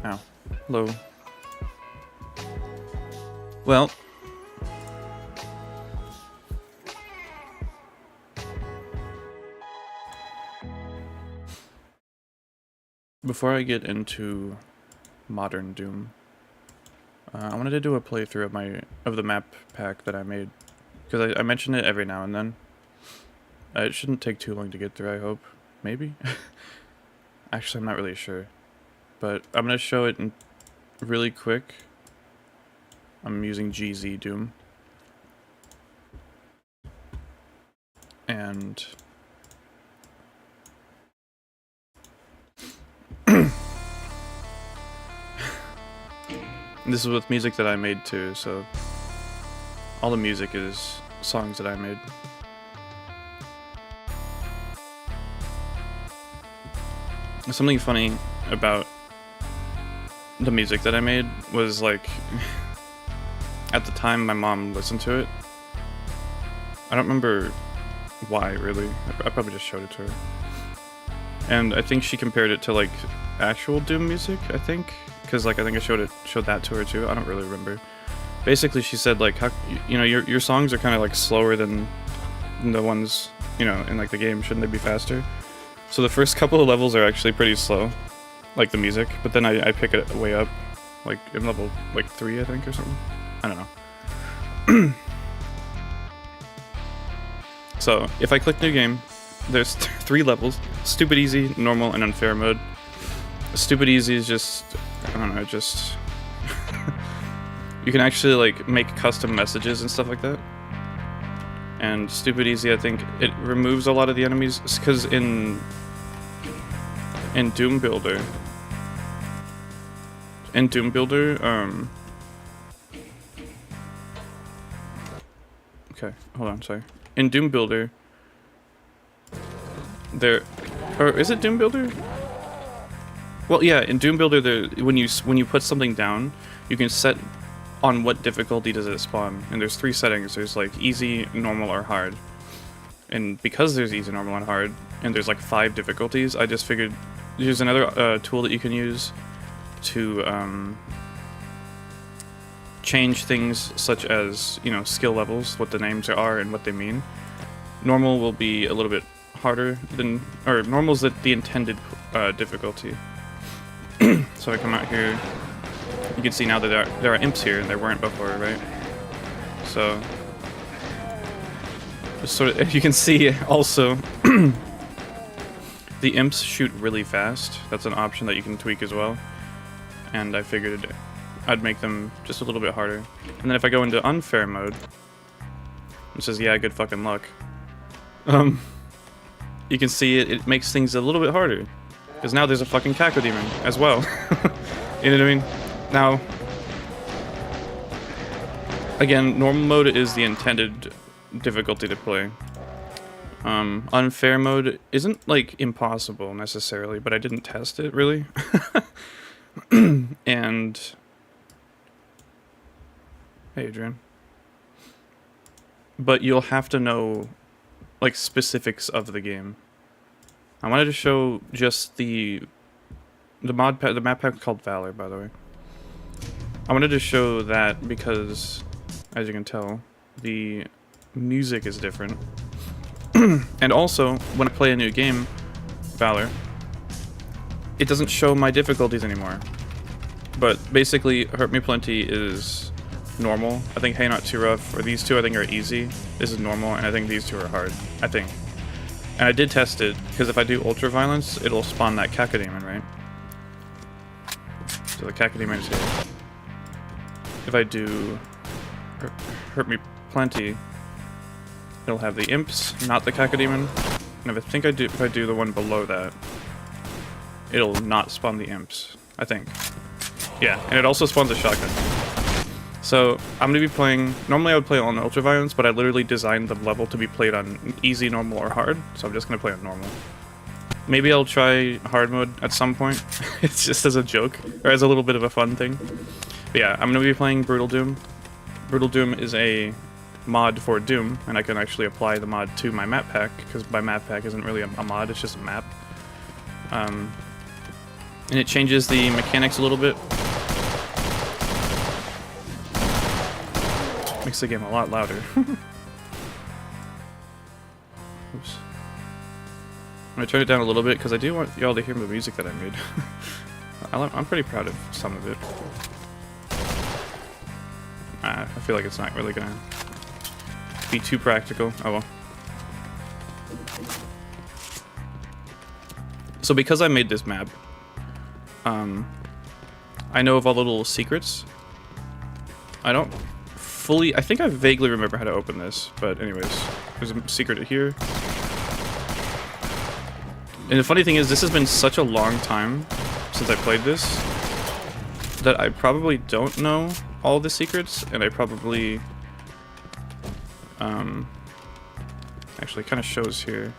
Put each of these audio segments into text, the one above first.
Ow. Hello. Well. Before I get into modern Doom, I wanted to do a playthrough of the map pack that I made, because I mention it every now and then. It shouldn't take too long to get through, I hope. Maybe? Actually, I'm not really sure. But I'm going to show it really quick. I'm using GZ Doom. And this is with music that I made too, so all the music is songs that I made. Something funny about the music that I made was, like, at the time my mom listened to it. I don't remember why, really. I probably just showed it to her. And I think she compared it to, like, actual Doom music, I think. Because, like, I think I showed that to her too. I don't really remember. Basically, she said, like, how, you know, your songs are kind of, like, slower than the ones, you know, in, like, the game. Shouldn't they be faster? So the first couple of levels are actually pretty slow, like the music, but then I pick it way up, like in level, like 3, I think, or something. I don't know. So, if I click new game, there's 3 levels: stupid easy, normal, and unfair mode. Stupid easy is just, I don't know, just... you can actually, like, make custom messages and stuff like that. And stupid easy, I think it removes a lot of the enemies, because in Doom Builder, okay, hold on, sorry. In Doom Builder, or is it Doom Builder? Well, yeah, in Doom Builder, when you put something down, you can set on what difficulty does it spawn, and there's 3 settings. There's, like, easy, normal, or hard. And because there's easy, normal, and hard, and there's, like, 5 difficulties, I just figured there's another tool that you can use to change things such as, you know, skill levels, what the names are and what they mean. Normal will be a little bit harder than, or normal's the intended difficulty. So I come out here, you can see now that there are imps here and there weren't before, right? So, sort of, you can see also the imps shoot really fast. That's an option that you can tweak as well. And I figured I'd make them just a little bit harder. And then if I go into unfair mode, it says, yeah, good fucking luck. You can see it makes things a little bit harder. Because now there's a fucking cacodemon as well. You know what I mean? Now, again, normal mode is the intended difficulty to play. Unfair mode isn't, like, impossible necessarily, but I didn't test it, really. And... hey, Adrian. But you'll have to know, like, specifics of the game. I wanted to show just the map pack called Valor, by the way. I wanted to show that because, as you can tell, the music is different. And also, when I play a new game, Valor, it doesn't show my difficulties anymore. But basically, Hurt Me Plenty is normal. I think Hey Not Too Rough, or these 2 I think are easy. This is normal, and I think these 2 are hard. I think. And I did test it, because if I do Ultra Violence, it'll spawn that cacodemon, right? So the cacodemon is here. If I do Hurt Me Plenty, it'll have the imps, not the cacodemon. And if I do the one below that, it'll not spawn the imps, I think. Yeah, and it also spawns a shotgun. So, I'm going to be playing... normally I would play on Ultra Violence, but I literally designed the level to be played on easy, normal, or hard. So I'm just going to play on normal. Maybe I'll try hard mode at some point. It's just as a joke, or as a little bit of a fun thing. But yeah, I'm going to be playing Brutal Doom. Brutal Doom is a mod for Doom, and I can actually apply the mod to my map pack, because my map pack isn't really a mod, it's just a map. And it changes the mechanics a little bit. Makes the game a lot louder. Oops. I'm gonna turn it down a little bit because I do want y'all to hear the music that I made. I'm pretty proud of some of it. I feel like it's not really gonna be too practical. Oh well. So because I made this map, I know of all the little secrets. I don't fully... I think I vaguely remember how to open this, but anyways, there's a secret here. And the funny thing is, this has been such a long time since I played this that I probably don't know all the secrets, and I probably... actually, kind of shows here.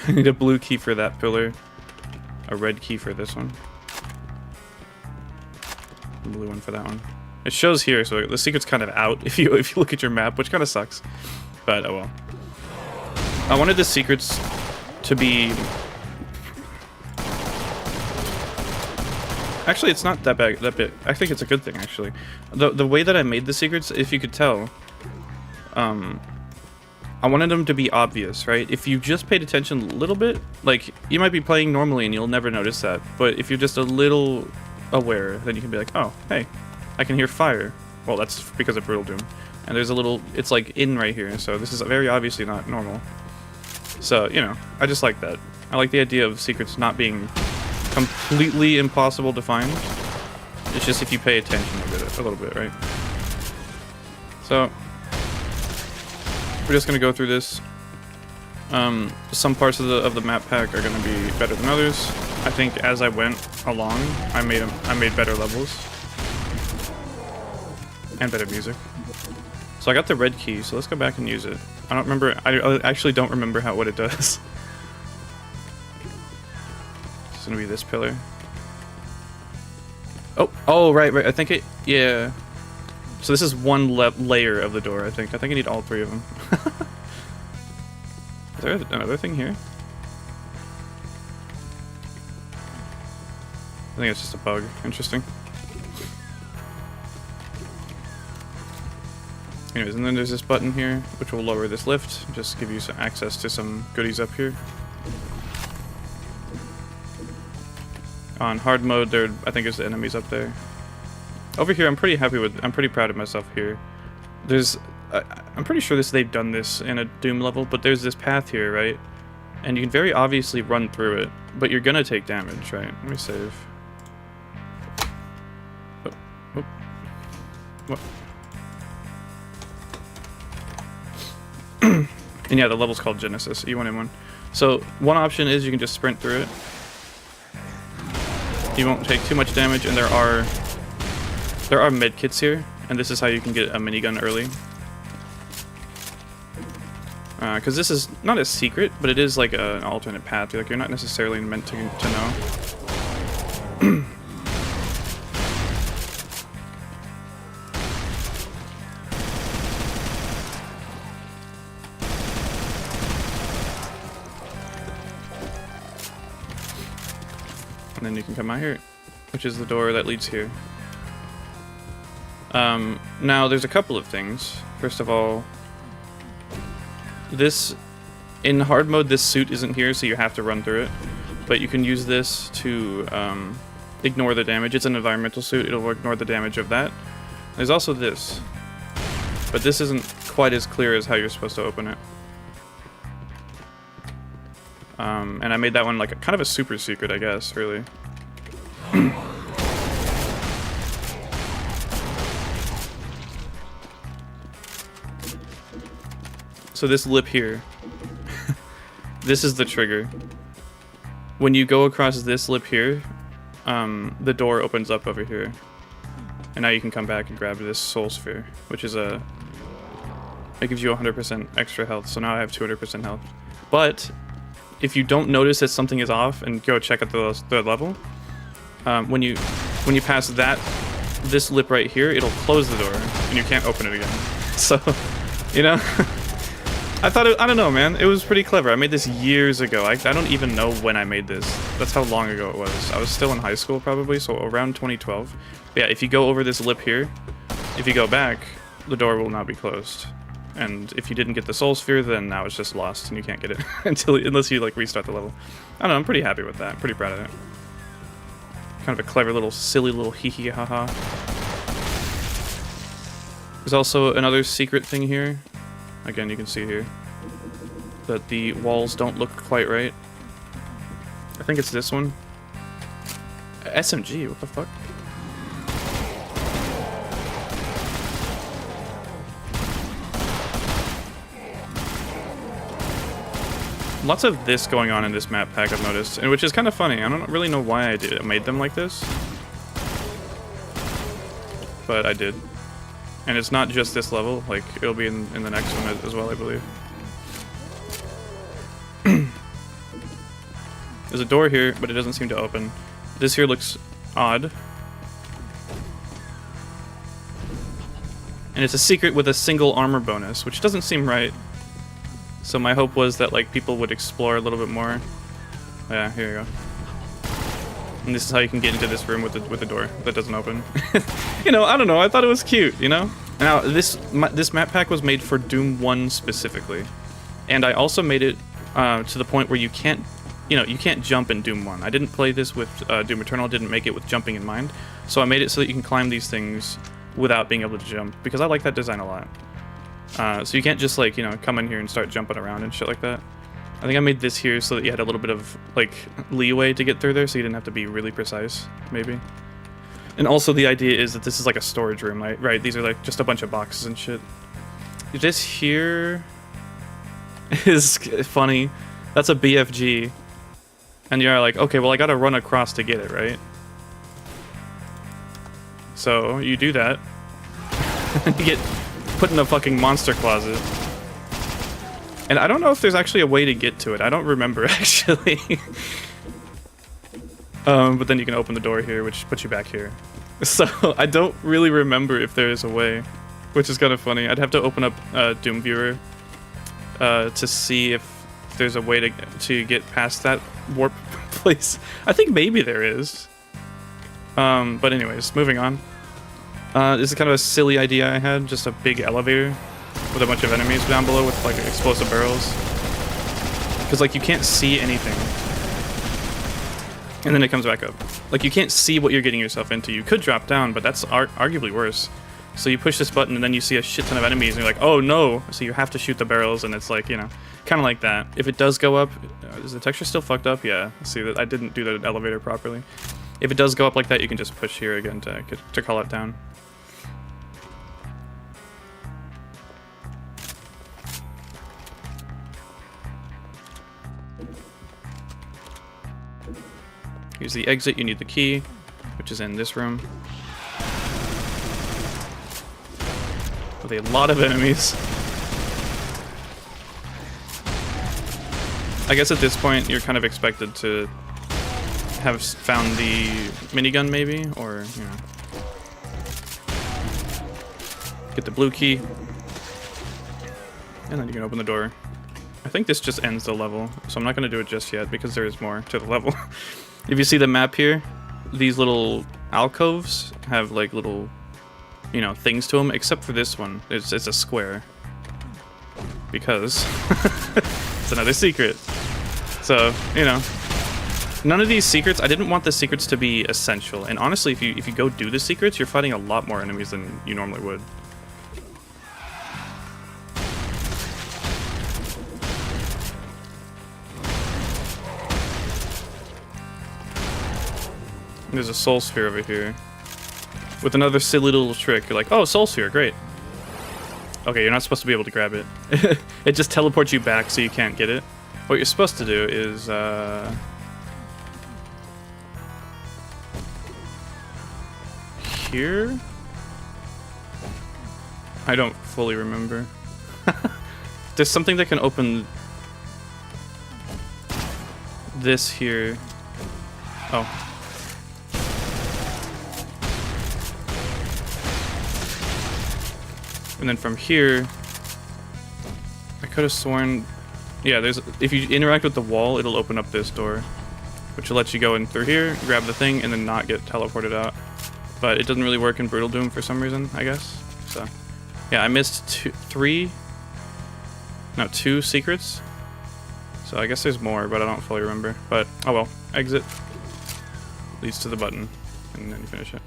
I need a blue key for that pillar, a red key for this one, a blue one for that one. It shows here, so the secret's kind of out if you look at your map, which kind of sucks. But oh well. I wanted the secrets to be... Actually, it's not that bad. That bit. I think it's a good thing, actually. The way that I made the secrets, if you could tell, I wanted them to be obvious, right? If you just paid attention a little bit, like, you might be playing normally and you'll never notice that. But if you're just a little aware, then you can be like, oh, hey, I can hear fire. Well, that's because of Brutal Doom. And there's a little, it's like in right here, so this is very obviously not normal. So, you know, I just like that. I like the idea of secrets not being completely impossible to find. It's just if you pay attention a little bit, right? So, we're just gonna go through this. Some parts of the map pack are gonna be better than others. I think as I went along, I made better levels and better music. So I got the red key, so let's go back and use it. I don't remember. I actually don't remember what it does. It's gonna be this pillar. Oh, right. I think it. Yeah. So this is one layer of the door. I think I need all three of them. Is there another thing here? I think it's just a bug. Interesting. Anyways, and then there's this button here, which will lower this lift, just give you some access to some goodies up here. On hard mode, I think there's the enemies up there. Over here, I'm pretty proud of myself here. There's, I'm pretty sure they've done this in a Doom level, but there's this path here, right? And you can very obviously run through it, but you're gonna take damage, right? Let me save. What? And yeah, the level's called Genesis, E1M1. So one option is you can just sprint through it. You won't take too much damage, and there are med kits here, and this is how you can get a minigun early. Because this is not a secret, but it is like an alternate path. Like, you're not necessarily meant to know. And then you can come out here, which is the door that leads here. Now there's a couple of things. First of all, in hard mode, this suit isn't here, so you have to run through it. But you can use this to ignore the damage. It's an environmental suit. It'll ignore the damage of that. There's also this, but this isn't quite as clear as how you're supposed to open it. And I made that one like kind of a super secret, I guess, really. So this lip here, this is the trigger. When you go across this lip here, the door opens up over here. And now you can come back and grab this soul sphere, which is it gives you 100% extra health. So now I have 200% health. But if you don't notice that something is off and go check out the level, when you pass this lip right here, it'll close the door and you can't open it again. So, you know, I don't know, man. It was pretty clever. I made this years ago. I don't even know when I made this. That's how long ago it was. I was still in high school probably, so around 2012. But yeah, if you go over this lip here, if you go back, the door will not be closed. And if you didn't get the soul sphere, then now it's just lost and you can't get it unless you like restart the level. I don't know, I'm pretty happy with that. Pretty proud of it. Kind of a clever little, silly little hee-hee ha-ha. There's also another secret thing here. Again, you can see here that the walls don't look quite right. I think it's this one. SMG, what the fuck? Lots of this going on in this map pack, I've noticed, and which is kind of funny. I don't really know why I made them like this, but I did. And it's not just this level, like, it'll be in the next one as well, I believe. There's a door here, but it doesn't seem to open. This here looks odd. And it's a secret with a single armor bonus, which doesn't seem right. So my hope was that, like, people would explore a little bit more. Yeah, here you go. And this is how you can get into this room with the door that doesn't open. You know, I don't know. I thought it was cute, you know? Now, this map pack was made for Doom 1 specifically. And I also made it to the point where you can't, you know, you can't jump in Doom 1. I didn't play this with Doom Eternal, didn't make it with jumping in mind. So I made it so that you can climb these things without being able to jump, because I like that design a lot. So you can't just, like, you know, come in here and start jumping around and shit like that. I think I made this here so that you had a little bit of, like, leeway to get through there, so you didn't have to be really precise, maybe. And also the idea is that this is like a storage room, right? These are like just a bunch of boxes and shit. This here is funny. That's a BFG. And you're like, okay, well I gotta run across to get it, right? So you do that. You get put in a fucking monster closet. And I don't know if there's actually a way to get to it. I don't remember, actually. But then you can open the door here, which puts you back here. So I don't really remember if there is a way, which is kind of funny. I'd have to open up Doom Viewer to see if there's a way to get past that warp place. I think maybe there is. But anyways, moving on. This is kind of a silly idea I had, just a big elevator with a bunch of enemies down below with like explosive barrels. Because like you can't see anything. And then it comes back up. Like, you can't see what you're getting yourself into. You could drop down, but that's arguably worse. So you push this button, and then you see a shit ton of enemies, and you're like, oh no! So you have to shoot the barrels, and it's like, you know, kind of like that. If it does go up, is the texture still fucked up? Yeah. See, that I didn't do the elevator properly. If it does go up like that, you can just push here again to call it down. Here's the exit, you need the key, which is in this room. With a lot of enemies. I guess at this point, you're kind of expected to have found the minigun, maybe, or, you know. Get the blue key. And then you can open the door. I think this just ends the level, so I'm not going to do it just yet, because there is more to the level. If you see the map here, these little alcoves have like little, you know, things to them, except for this one. It's a square. Because it's another secret. So, you know, none of these secrets, I didn't want the secrets to be essential. And honestly, if you go do the secrets, you're fighting a lot more enemies than you normally would. There's a soul sphere over here with another silly little trick. You're like, oh, soul sphere, great. Okay, you're not supposed to be able to grab it. It just teleports you back so you can't get it. What you're supposed to do is here? I don't fully remember. There's something that can open this here. Oh. And then from here, I could have sworn... Yeah, there's... If you interact with the wall, it'll open up this door, which will let you go in through here, grab the thing, and then not get teleported out. But it doesn't really work in Brutal Doom for some reason, I guess. So, yeah, I missed two secrets. So I guess there's more, but I don't fully remember. But, oh well. Exit leads to the button, and then you finish it.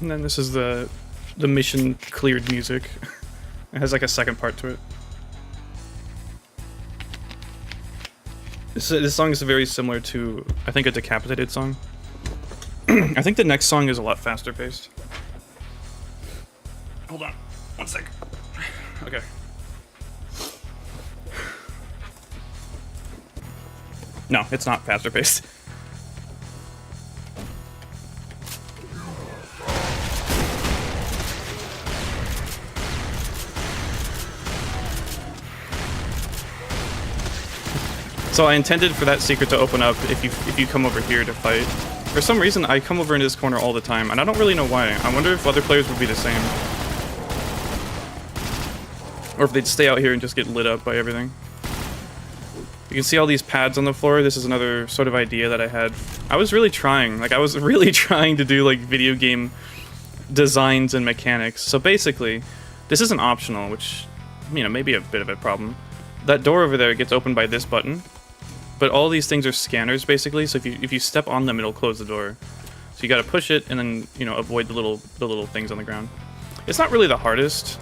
And then this is the mission cleared music. It has like a second part to it. This song is very similar to, I think, a Decapitated song. I think the next song is a lot faster paced. Hold on, 1 sec. Okay. No, it's not faster paced. So I intended for that secret to open up if you come over here to fight. For some reason, I come over into this corner all the time, and I don't really know why. I wonder if other players would be the same. Or if they'd stay out here and just get lit up by everything. You can see all these pads on the floor. This is another sort of idea that I had. I was really trying. Like, I was really trying to do, like, video game designs and mechanics. So basically, this isn't optional, which, you know, may be a bit of a problem. That door over there gets opened by this button. But all these things are scanners, basically, so if you step on them, it'll close the door. So you gotta push it, and then, you know, avoid the little things on the ground. It's not really the hardest,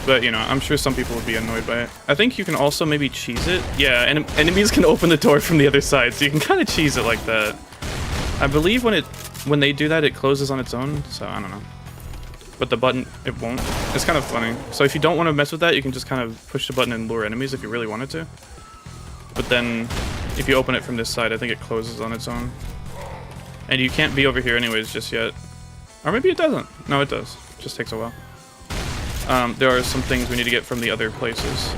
but, you know, I'm sure some people would be annoyed by it. I think you can also maybe cheese it. Yeah, and enemies can open the door from the other side, so you can kind of cheese it like that. I believe when they do that, it closes on its own, so I don't know. But the button, it won't. It's kind of funny. So if you don't want to mess with that, you can just kind of push the button and lure enemies if you really wanted to. But then, if you open it from this side, I think it closes on its own. And you can't be over here anyways just yet. Or maybe it doesn't. No, it does. It just takes a while. There are some things we need to get from the other places.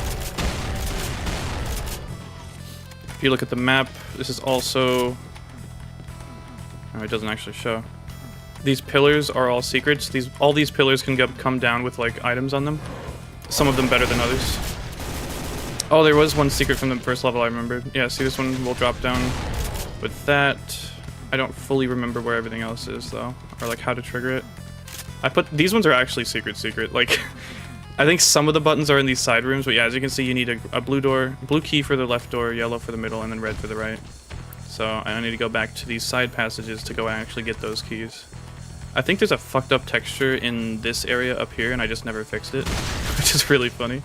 If you look at the map, this is also... Oh, it doesn't actually show. These pillars are all secrets. All these pillars can come down with, like, items on them. Some of them better than others. Oh, there was one secret from the first level I remembered. Yeah, see, this one will drop down with that. I don't fully remember where everything else is, though. Or, like, how to trigger it. These ones are actually secret. Like, I think some of the buttons are in these side rooms, but yeah, as you can see, you need a blue key for the left door, yellow for the middle, and then red for the right. So, I need to go back to these side passages to go actually get those keys. I think there's a fucked up texture in this area up here, and I just never fixed it, which is really funny.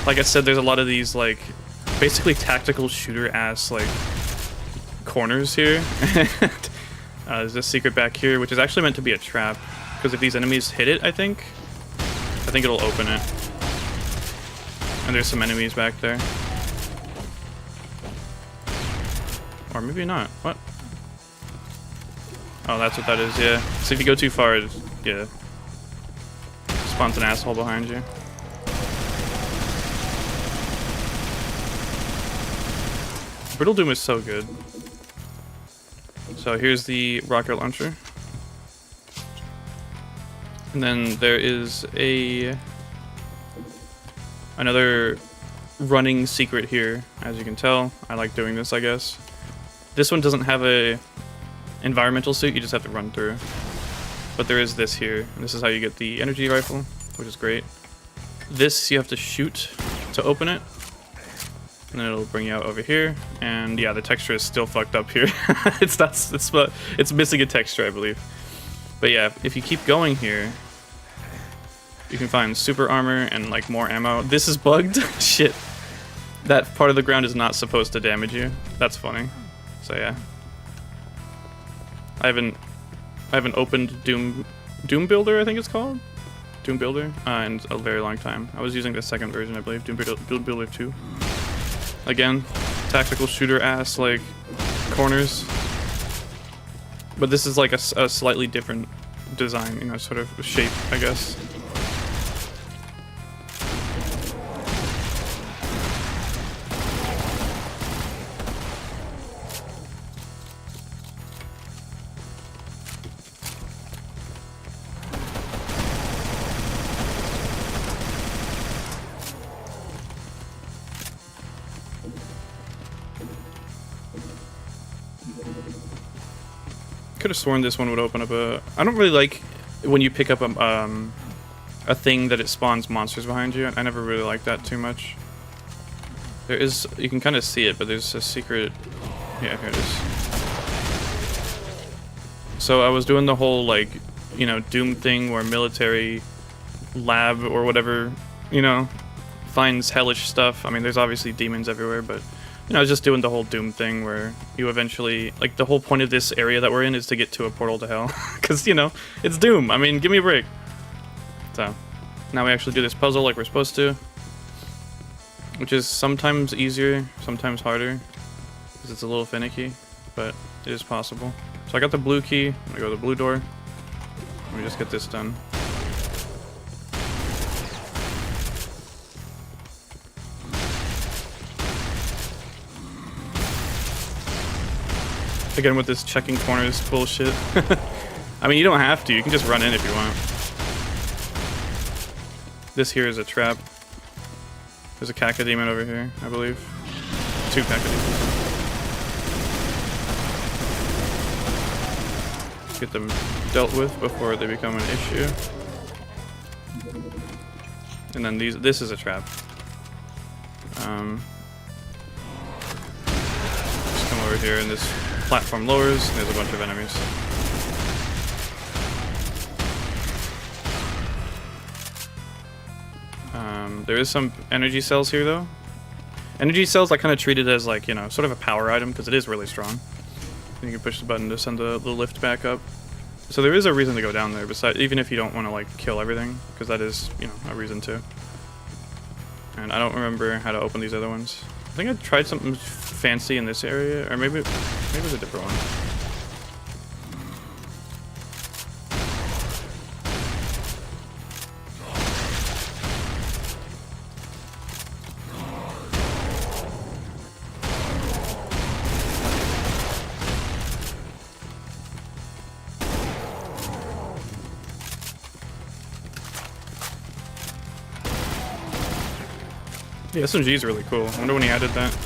Like I said, there's a lot of these, like, basically tactical shooter-ass, like, corners here. There's a secret back here, which is actually meant to be a trap, because if these enemies hit it, I think it'll open it. And there's some enemies back there. Or maybe not. What? Oh, that's what that is, yeah. So if you go too far, yeah, spawns an asshole behind you. Brittle Doom is so good. So here's the rocket launcher. And then there is another running secret here, as you can tell. I like doing this, I guess. This one doesn't have a environmental suit, you just have to run through. But there is this here, and this is how you get the energy rifle, which is great. This you have to shoot to open it. And then it'll bring you out over here, and yeah, the texture is still fucked up here. It's missing a texture, I believe. But yeah, if you keep going here, you can find super armor and like more ammo. This is bugged. Shit, that part of the ground is not supposed to damage you. That's funny. So yeah, I haven't opened Doom Builder, I think it's called, Doom Builder, in a very long time. I was using the second version, I believe, Doom Builder 2. Again, tactical shooter ass, like, corners. But this is like a slightly different design, you know, sort of shape, I guess. Could have sworn this one would open up a... I don't really like when you pick up a thing that it spawns monsters behind you. I never really like that too much. There is... You can kind of see it, but there's a secret... Yeah, here it is. So I was doing the whole, like, you know, Doom thing where military lab or whatever, you know, finds hellish stuff. I mean, there's obviously demons everywhere, but... You know, I was just doing the whole Doom thing where you eventually... Like, the whole point of this area that we're in is to get to a portal to hell. Because, you know, it's Doom. I mean, give me a break. So, now we actually do this puzzle like we're supposed to. Which is sometimes easier, sometimes harder. Because it's a little finicky, but it is possible. So I got the blue key. I'm gonna go to the blue door. Let me just get this done. Again with this checking corners bullshit. I mean, you don't have to. You can just run in if you want. This here is a trap. There's a cacodemon over here, I believe. 2 cacodemons. Get them dealt with before they become an issue. And then this is a trap. Just come over here and this platform lowers, and there's a bunch of enemies. There is some energy cells here, though. Energy cells I kind of treated as, like, you know, sort of a power item, because it is really strong. And you can push the button to send the lift back up. So there is a reason to go down there, besides, even if you don't want to, like, kill everything, because that is, you know, a reason to. And I don't remember how to open these other ones. I think I tried something fancy in this area, or maybe it was a different one. Yeah, SMG is really cool. I wonder when he added that.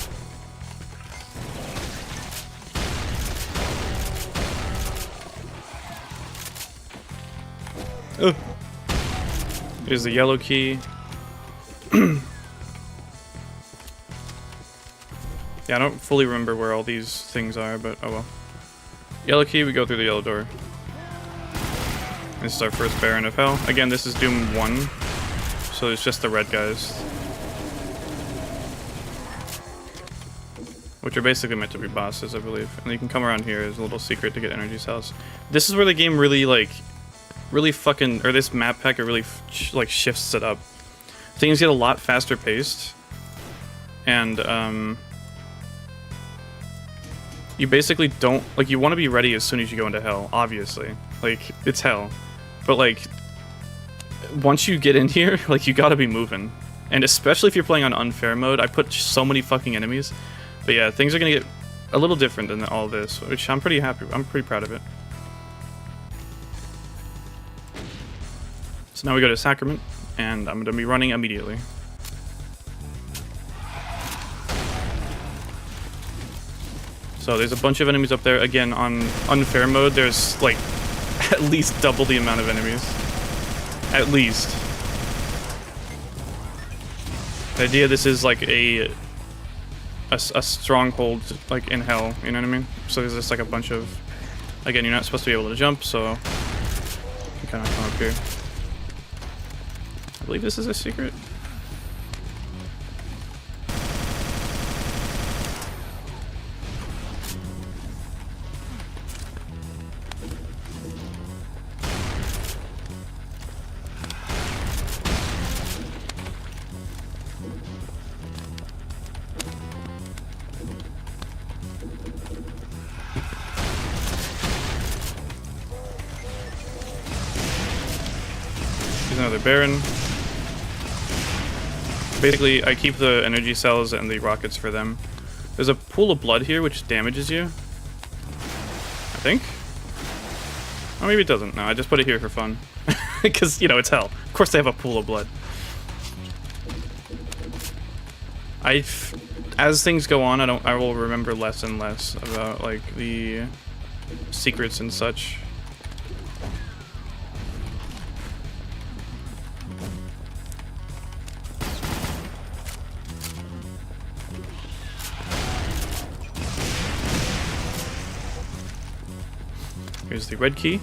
Ugh. Here's the yellow key. Yeah, I don't fully remember where all these things are, but oh well. Yellow key, we go through the yellow door. This is our first Baron of Hell. Again, this is Doom 1, so it's just the red guys. Which are basically meant to be bosses, I believe. And you can come around here as a little secret to get energy cells. This is where the game really, like, really fucking, or this map pack, it really, like, shifts it up. Things get a lot faster paced. And, you basically don't, like, you want to be ready as soon as you go into hell, obviously. Like, it's hell. But, like, once you get in here, like, you gotta be moving. And especially if you're playing on unfair mode, I put so many fucking enemies. But yeah, things are gonna get a little different than all this, which I'm pretty happy. I'm pretty proud of it. So now we go to Sacrament, and I'm gonna be running immediately. So there's a bunch of enemies up there. Again, on unfair mode, there's like at least double the amount of enemies. At least. The idea this is like a stronghold, like, in hell, you know what I mean? So there's just, like, a bunch of... Again, you're not supposed to be able to jump, so... You can kind of come up here. I believe this is a secret. Another Baron. Basically, I keep the energy cells and the rockets for them. There's a pool of blood here which damages you. I think? Or maybe it doesn't. No, I just put it here for fun. Because, you know, it's hell. Of course they have a pool of blood. As things go on, I will remember less and less about, like, the secrets and such. Here's the red key,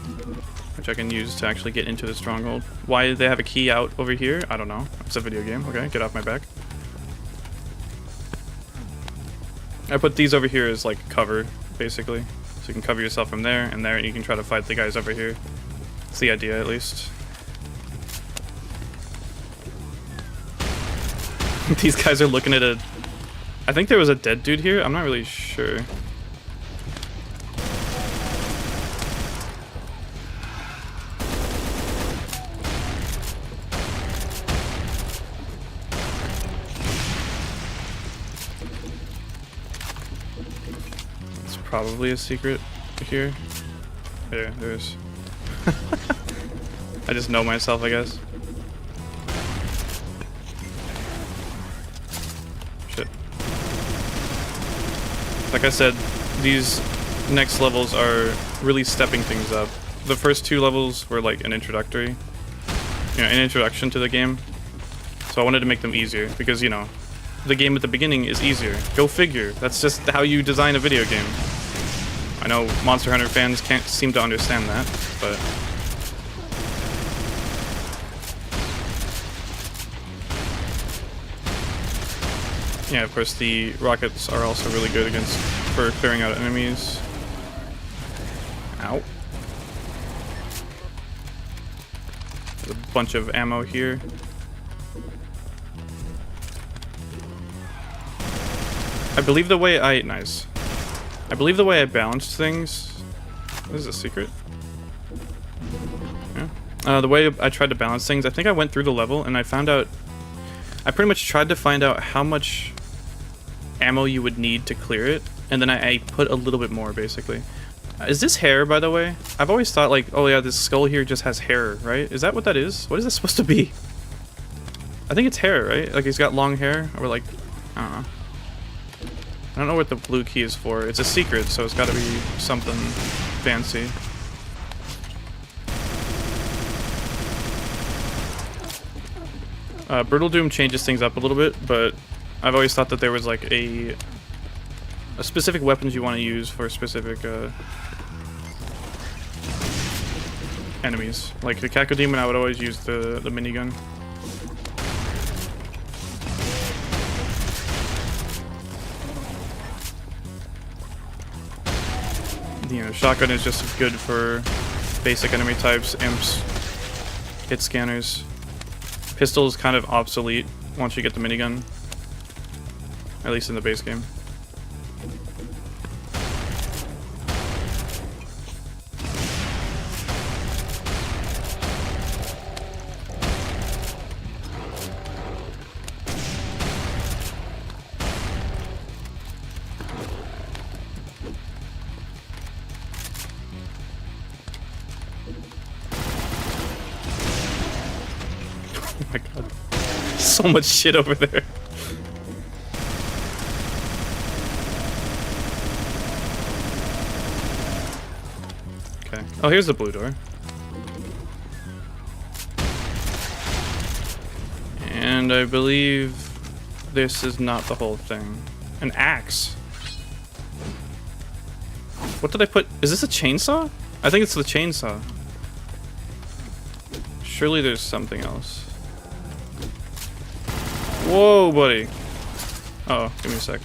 which I can use to actually get into the stronghold. Why do they have a key out over here? I don't know. It's a video game. Okay, get off my back. I put these over here as like cover, basically. So you can cover yourself from there and there, and you can try to fight the guys over here. That's the idea, at least. These guys are looking at a... I think there was a dead dude here. I'm not really sure. Probably a secret here. Yeah, there's. I just know myself, I guess. Shit. Like I said, these next levels are really stepping things up. The first 2 levels were like an introductory, an introduction to the game. So I wanted to make them easier because, the game at the beginning is easier. Go figure. That's just how you design a video game. I know Monster Hunter fans can't seem to understand that, but... Yeah, of course the rockets are also really good for clearing out enemies. Ow. There's a bunch of ammo here. I believe the way I... Nice. I believe the way I balanced things... This is a secret. Yeah. The way I tried to balance things, I think I went through the level and I found out... I pretty much tried to find out how much ammo you would need to clear it, and then I put a little bit more, basically. Is this hair, by the way? I've always thought, like, oh yeah, this skull here just has hair, right? Is that what that is? What is this supposed to be? I think it's hair, right? Like, he's got long hair, or like... I don't know. I don't know what the blue key is for. It's a secret, so it's gotta be something fancy. Brutal Doom changes things up a little bit, but I've always thought that there was like a specific weapons you want to use for specific enemies. Like the Cacodemon, I would always use the minigun. Shotgun is just good for basic enemy types, imps, hit scanners. Pistol is kind of obsolete once you get the minigun, at least in the base game. Oh my god. So much shit over there. Okay. Oh, here's the blue door. And I believe this is not the whole thing. An axe. What did I put? Is this a chainsaw? I think it's the chainsaw. Surely there's something else. Whoa, buddy. Uh-oh, give me a sec.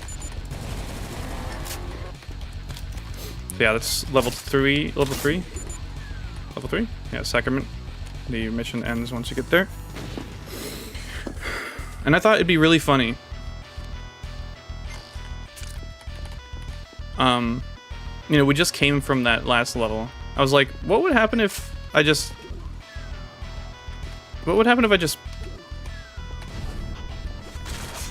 So yeah, that's level 3. Level 3? Level 3? Yeah, Sacrament. The mission ends once you get there. And I thought it'd be really funny. You know, we just came from that last level. I was like, what would happen if I just... What would happen if I just...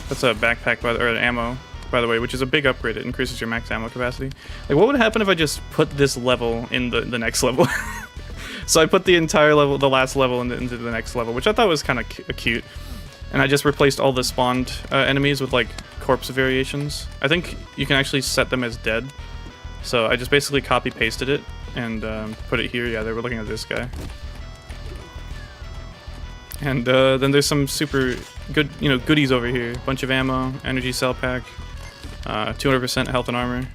That's a backpack, or an ammo, by the way, which is a big upgrade. It increases your max ammo capacity. Like, what would happen if I just put this level in the next level? So I put the entire level, the last level, into the next level, which I thought was kind of cute. And I just replaced all the spawned enemies with, like, corpse variations. I think you can actually set them as dead. So I just basically copy pasted it and put it here. Yeah, they were looking at this guy. And then there's some super good, goodies over here. Bunch of ammo, energy cell pack, 200% health and armor.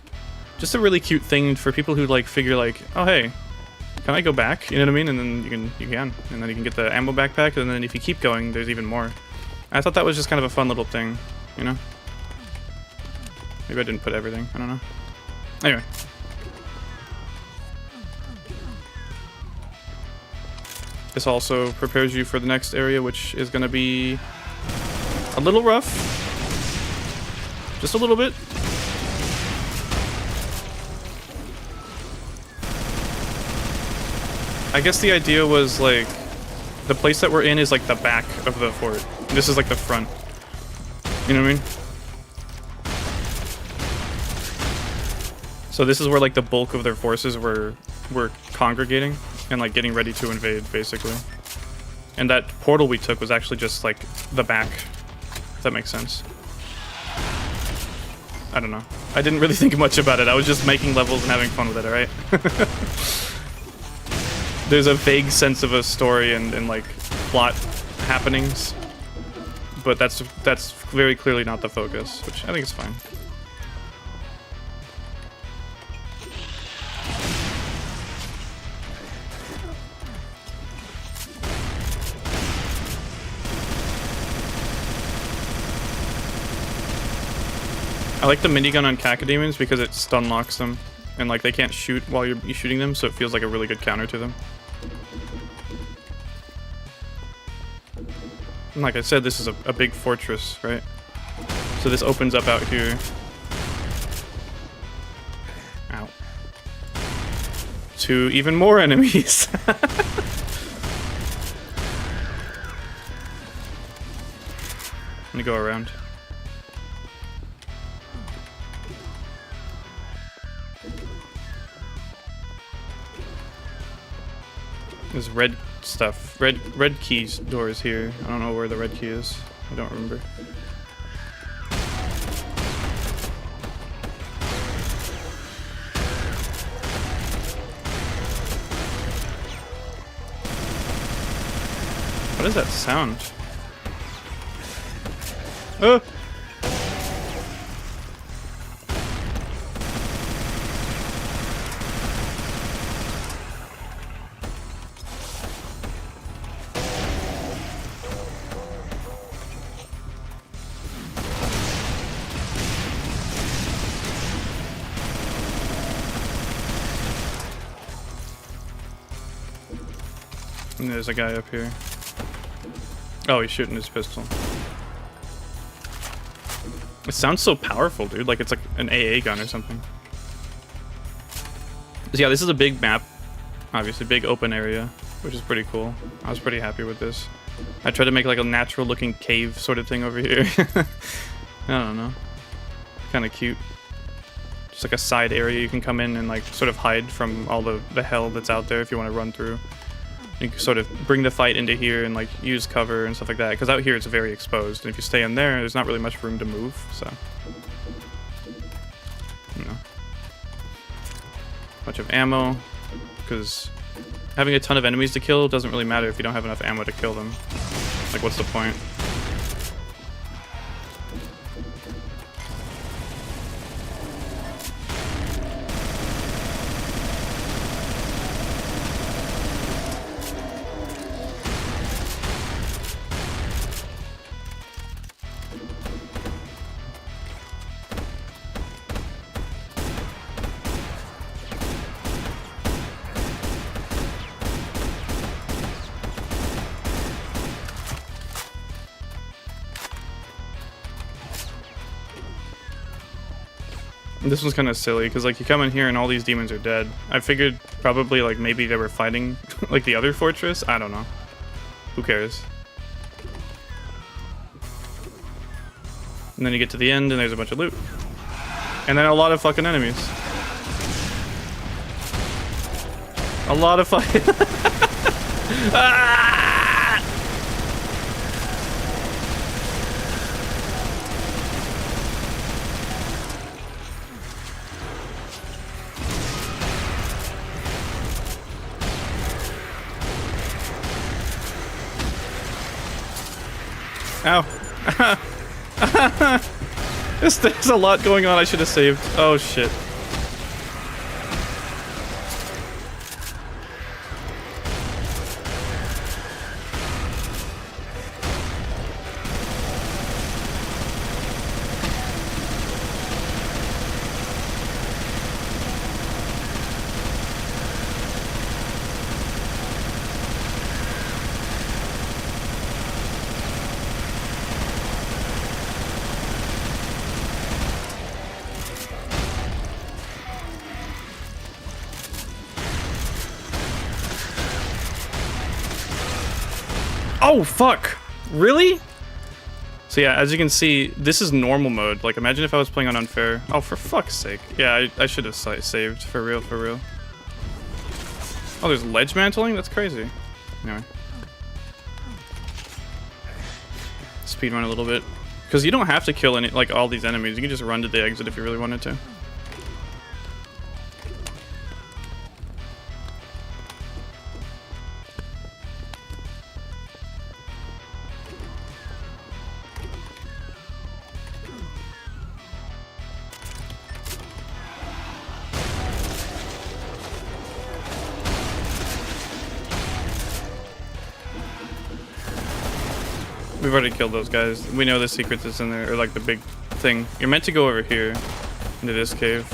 Just a really cute thing for people who like figure like, oh hey, can I go back? You know what I mean? And then you can, and then you can get the ammo backpack. And then if you keep going, there's even more. I thought that was just kind of a fun little thing, you know? Maybe I didn't put everything. I don't know. Anyway. This also prepares you for the next area, which is going to be a little rough. Just a little bit. I guess the idea was, like, the place that we're in is, like, the back of the fort. This is, like, the front. You know what I mean? So this is where, like, the bulk of their forces were congregating and, like, getting ready to invade, basically. And that portal we took was actually just, like, the back. If that makes sense. I don't know. I didn't really think much about it. I was just making levels and having fun with it, alright? There's a vague sense of a story and like plot happenings, but that's very clearly not the focus, which I think is fine. I like the minigun on cacodemons because it stun locks them, and like they can't shoot while you're shooting them, so it feels like a really good counter to them. And like I said, this is a big fortress, right? So this opens up out here. Ow. To even more enemies. Let me go around. There's red stuff. Red keys doors here. I don't know where the red key is. I don't remember. What is that sound? Oh! And there's a guy up here. Oh, he's shooting his pistol. It sounds so powerful, dude. Like it's like an AA gun or something. So yeah, this is a big map. Obviously, big open area, which is pretty cool. I was pretty happy with this. I tried to make like a natural looking cave sort of thing over here. I don't know. Kind of cute. Just like a side area you can come in and like sort of hide from all the hell that's out there if you want to run through. You can sort of bring the fight into here and like use cover and stuff like that. Because out here it's very exposed, and if you stay in there, there's not really much room to move. So, you know, bunch of ammo. Because having a ton of enemies to kill doesn't really matter if you don't have enough ammo to kill them. Like, what's the point? This one's kind of silly, because like you come in here and all these demons are dead. I figured probably like maybe they were fighting like the other fortress. I don't know. Who cares? And then you get to the end and there's a bunch of loot. And then a lot of fucking enemies. A lot of fucking... Ah! Ow. There's a lot going on I should have saved. Oh shit. Oh, fuck! Really? So yeah, as you can see, this is normal mode. Like, imagine if I was playing on unfair. Oh, for fuck's sake. Yeah, I should have saved. For real, for real. Oh, there's ledge mantling? That's crazy. Anyway. Speedrun a little bit. Because you don't have to kill any, like, all these enemies. You can just run to the exit if you really wanted to. We've already killed those guys. We know the secret that's in there, or like the big thing. You're meant to go over here, into this cave.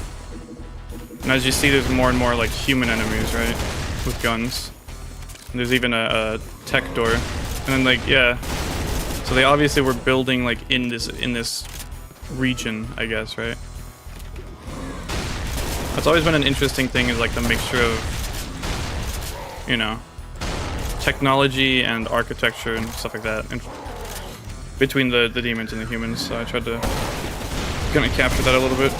And as you see, there's more and more like human enemies, right? With guns. And there's even a tech door. And then like, yeah. So they obviously were building like in this region, I guess, right? That's always been an interesting thing, is like the mixture of, you know, technology and architecture and stuff like that. And between the demons and the humans, so I tried to kind of capture that a little bit.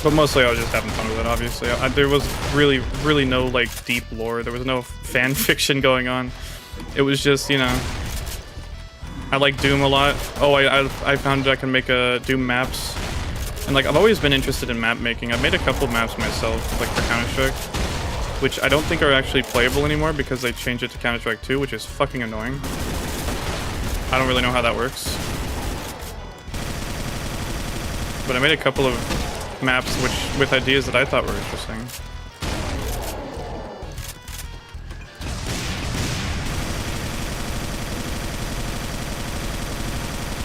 But mostly I was just having fun with it, obviously. There was really no, like, deep lore. There was no fan fiction going on. It was just, you know... I like Doom a lot. Oh, I found I can make Doom maps. And, like, I've always been interested in map making. I've made a couple maps myself, like, for Counter-Strike. Which I don't think are actually playable anymore because they changed it to Counter-Strike 2, which is fucking annoying. I don't really know how that works. But I made a couple of maps with ideas that I thought were interesting.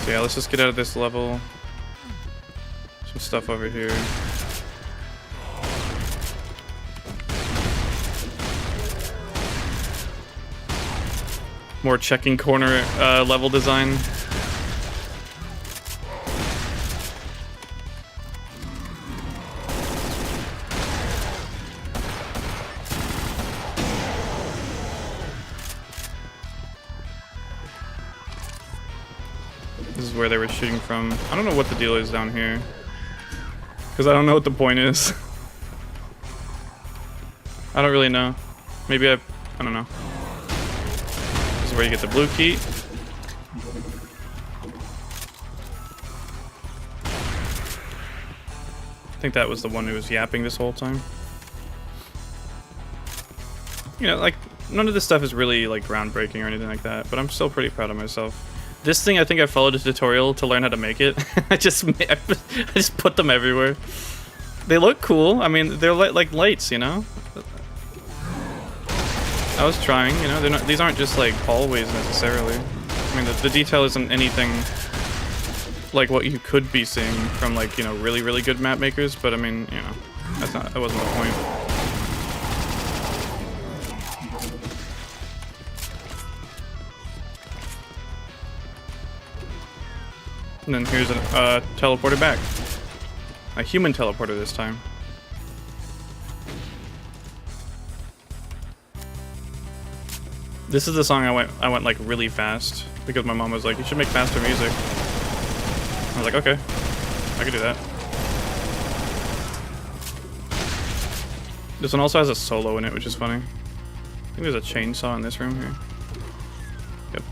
So yeah, let's just get out of this level. Some stuff over here. More checking corner level design. This is where they were shooting from. I don't know what the deal is down here. Because I don't know what the point is. I don't really know. Maybe I don't know. This is where you get the blue key. I think that was the one who was yapping this whole time. You know, like, none of this stuff is really, like, groundbreaking or anything like that, but I'm still pretty proud of myself. This thing, I think I followed a tutorial to learn how to make it. I just put them everywhere. They look cool. I mean, they're like lights, you know? I was trying, you know? They're not, these aren't just, like, hallways necessarily. I mean, the detail isn't anything like what you could be seeing from, like, you know, really, really good map makers, but I mean, you know, that wasn't the point. And then here's a teleporter back. A human teleporter this time. This is the song I went like really fast because my mom was like, you should make faster music. I was like, okay, I can do that. This one also has a solo in it, which is funny. I think there's a chainsaw in this room here. Yep.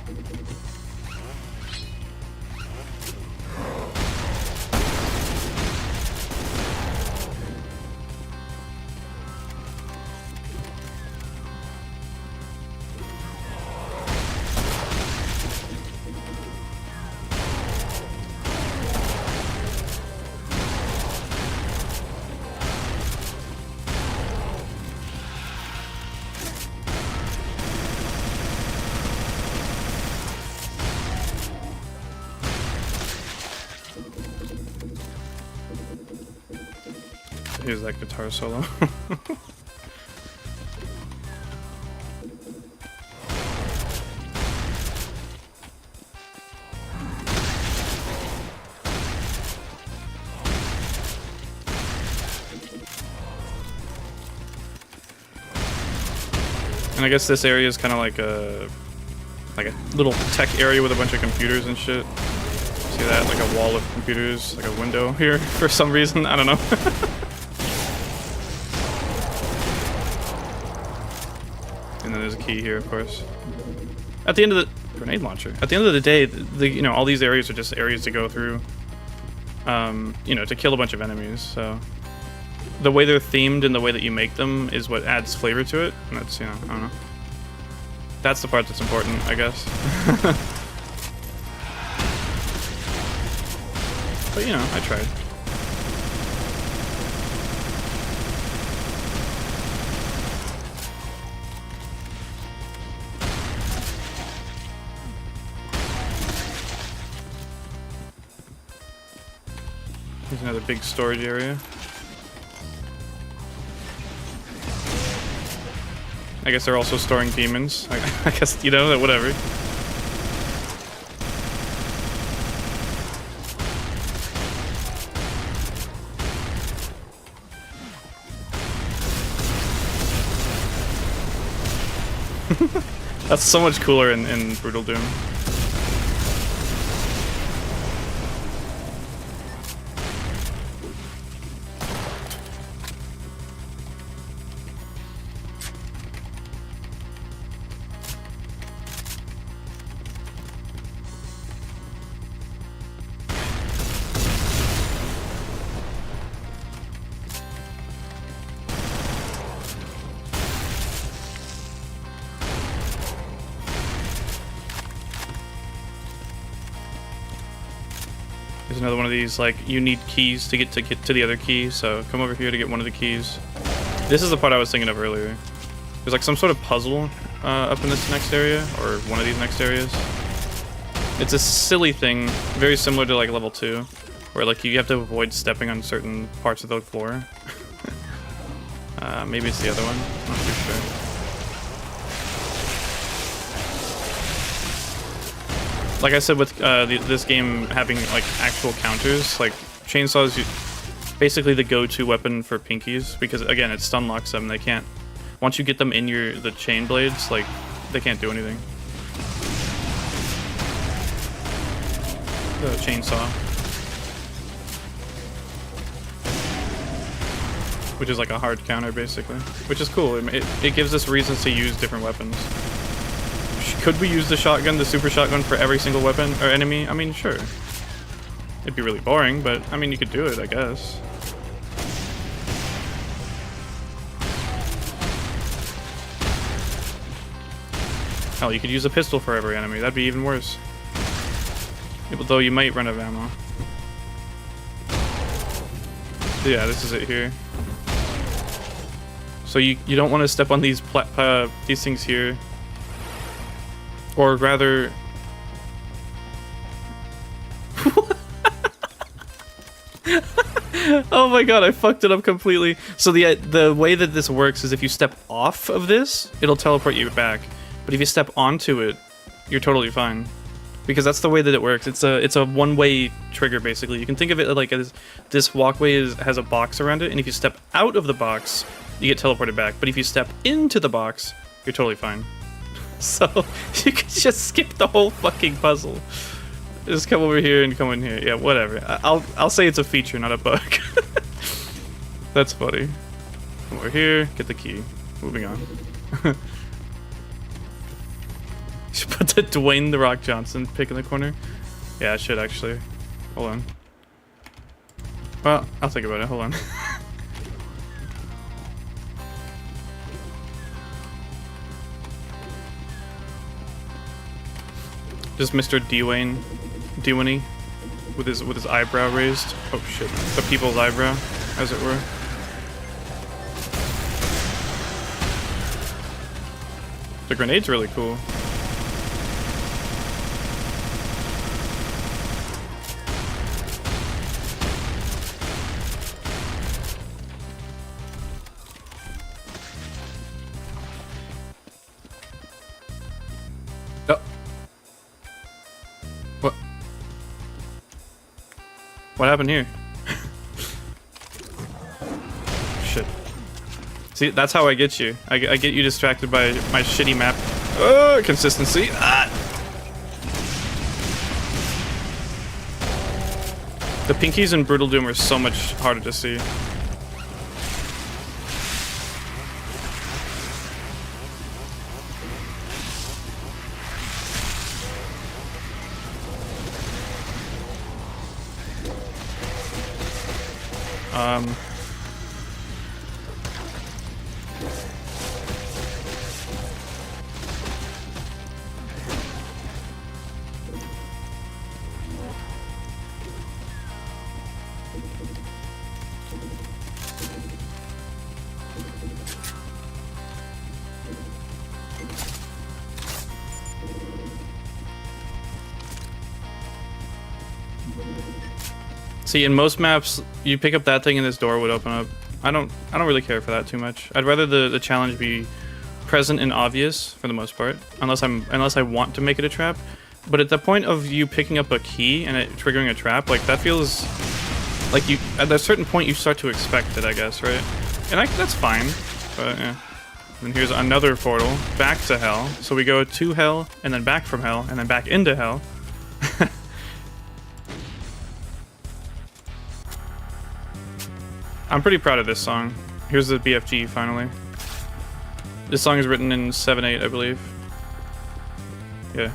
Here's that guitar solo. And I guess this area is kind of like a little tech area with a bunch of computers and shit. See that? Like a wall of computers, like a window here for some reason. I don't know. And then there's a key here, of course. At the end of the grenade launcher. At the end of the day, you know, all these areas are just areas to go through. You know, to kill a bunch of enemies. So the way they're themed and the way that you make them is what adds flavor to it. And that's, you know, I don't know. That's the part that's important, I guess. But, you know, I tried. Here's another big storage area. I guess they're also storing demons. I guess, you know, whatever. That's so much cooler in Brutal Doom. There's another one of these, like, you need keys to get to the other key, so come over here to get one of the keys. This is the part I was thinking of earlier. There's like some sort of puzzle up in this next area, or one of these next areas. It's a silly thing, very similar to like level 2, where like you have to avoid stepping on certain parts of the floor. Maybe it's the other one, not too sure. Like I said, with this game having like actual counters, like chainsaws, basically the go-to weapon for pinkies, because again, it stun locks them. They can't. Once you get them in the chain blades, like they can't do anything. The chainsaw, which is like a hard counter, basically, which is cool. It gives us reasons to use different weapons. Could we use the shotgun, the super shotgun, for every single weapon or enemy? I mean, sure. It'd be really boring, but I mean, you could do it, I guess. Hell, you could use a pistol for every enemy. That'd be even worse. Though you might run out of ammo. So yeah, this is it here. So you don't want to step on these things here. Or rather... Oh my god, I fucked it up completely. So the way that this works is if you step off of this, it'll teleport you back. But if you step onto it, you're totally fine. Because that's the way that it works. It's a one-way trigger, basically. You can think of it like as this walkway has a box around it, and if you step out of the box, you get teleported back. But if you step into the box, you're totally fine. So you can just skip the whole fucking puzzle. Just come over here and come in here. Yeah, whatever. I'll say it's a feature, not a bug. That's funny. Come over here, get the key. Moving on. Should put the Dwayne The Rock Johnson pick in the corner. Yeah, I should actually. Hold on. Well, I'll think about it. Hold on. Just Mr. Dwayne with his eyebrow raised. Oh shit, the people's eyebrow, as it were. The grenade's really cool. What happened here? Shit. See, that's how I get you. I get you distracted by my shitty map. Consistency. Ah! The pinkies in Brutal Doom are so much harder to see. See, in most maps, you pick up that thing and this door would open up. I don't really care for that too much. I'd rather the challenge be present and obvious for the most part, unless I want to make it a trap. But at the point of you picking up a key and it triggering a trap, like that feels like you at a certain point you start to expect it, I guess, right? And that's fine. But yeah. And here's another portal back to hell. So we go to hell and then back from hell and then back into hell. I'm pretty proud of this song. Here's the BFG finally. This song is written in 7/8, I believe. Yeah.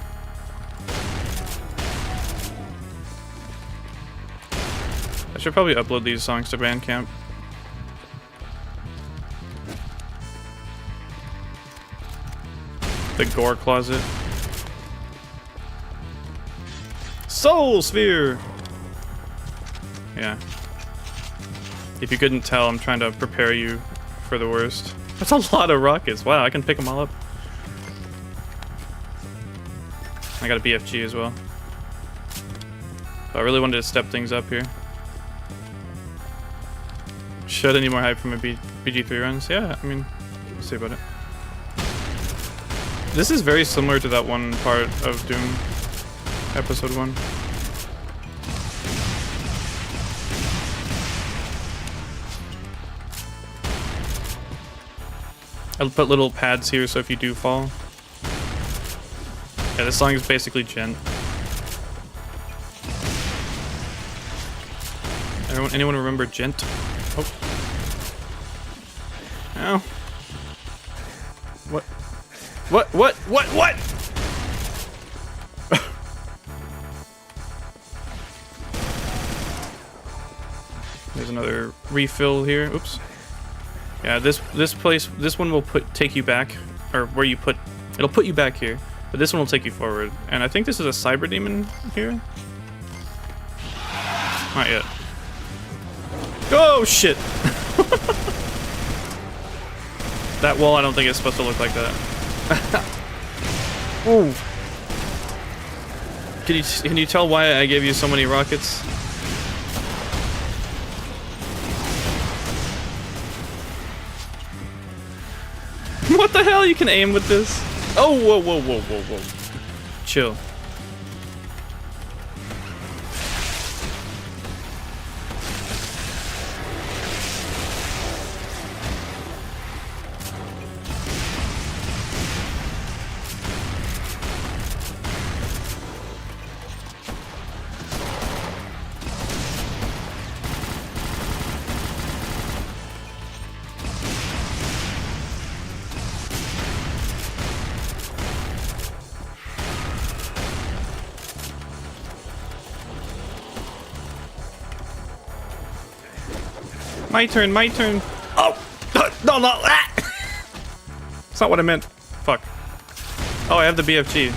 I should probably upload these songs to Bandcamp. The Gore Closet. Soul Sphere! Yeah. If you couldn't tell, I'm trying to prepare you for the worst. That's a lot of rockets. Wow, I can pick them all up. I got a BFG as well. But I really wanted to step things up here. Should I need more hype from my BG3 runs? Yeah, I mean, we'll see about it. This is very similar to that one part of Doom, episode 1. I'll put little pads here so if you do fall. Yeah, this song is basically gent. Anyone remember gent? Oh. Ow. What? What? There's another refill here. Oops. Yeah, this one will take you back, or where you put, it'll put you back here, but this one will take you forward. And I think this is a cyber demon here. Not yet. Oh shit! That wall, I don't think it's supposed to look like that. Ooh. Can you tell why I gave you so many rockets? What the hell? You can aim with this? Oh, whoa. Chill. My turn. Oh! No, ah! That's not what I meant. Fuck. Oh, I have the BFG.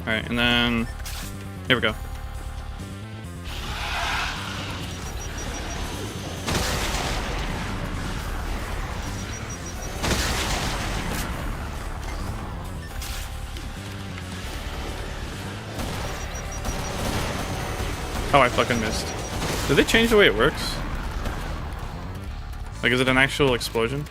Alright, and then... Here we go. Oh, I fucking missed. Did they change the way it works? Like, is it an actual explosion?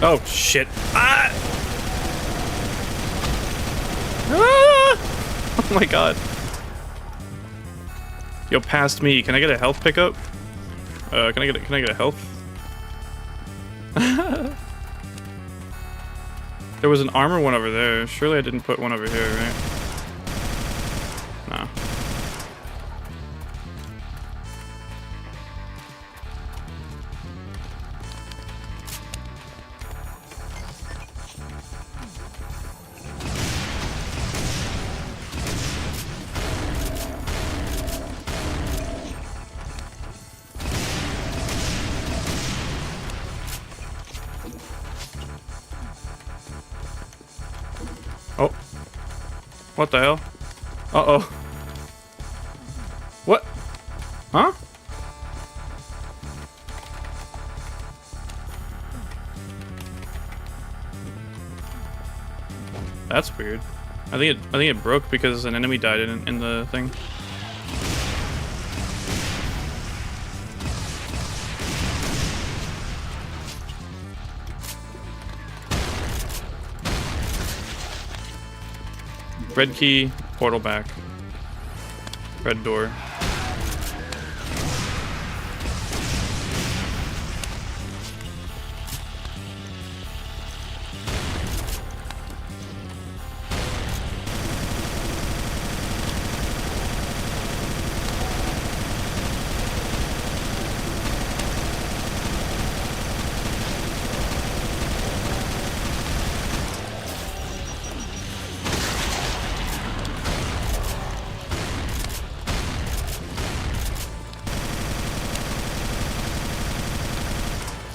Oh, shit. Ah! Ah! Oh my god. Yo, past me. Can I get a health pickup? Can I get a health? There was an armor one over there. Surely I didn't put one over here, right? No. Oh. What the hell? Uh-oh. What? Huh? That's weird. I think it broke because an enemy died in the thing. Red key, portal back. Red door.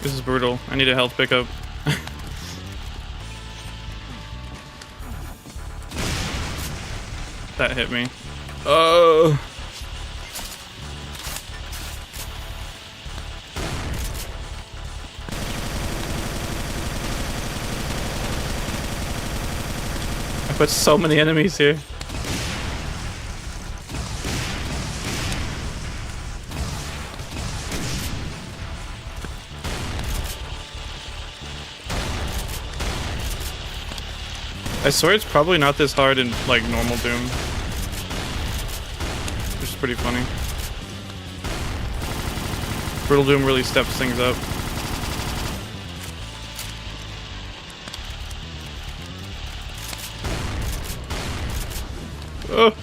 This is brutal. I need a health pickup. That hit me. Oh. I put so many enemies here. I swear it's probably not this hard in, like, normal Doom. Which is pretty funny. Brutal Doom really steps things up. Oh!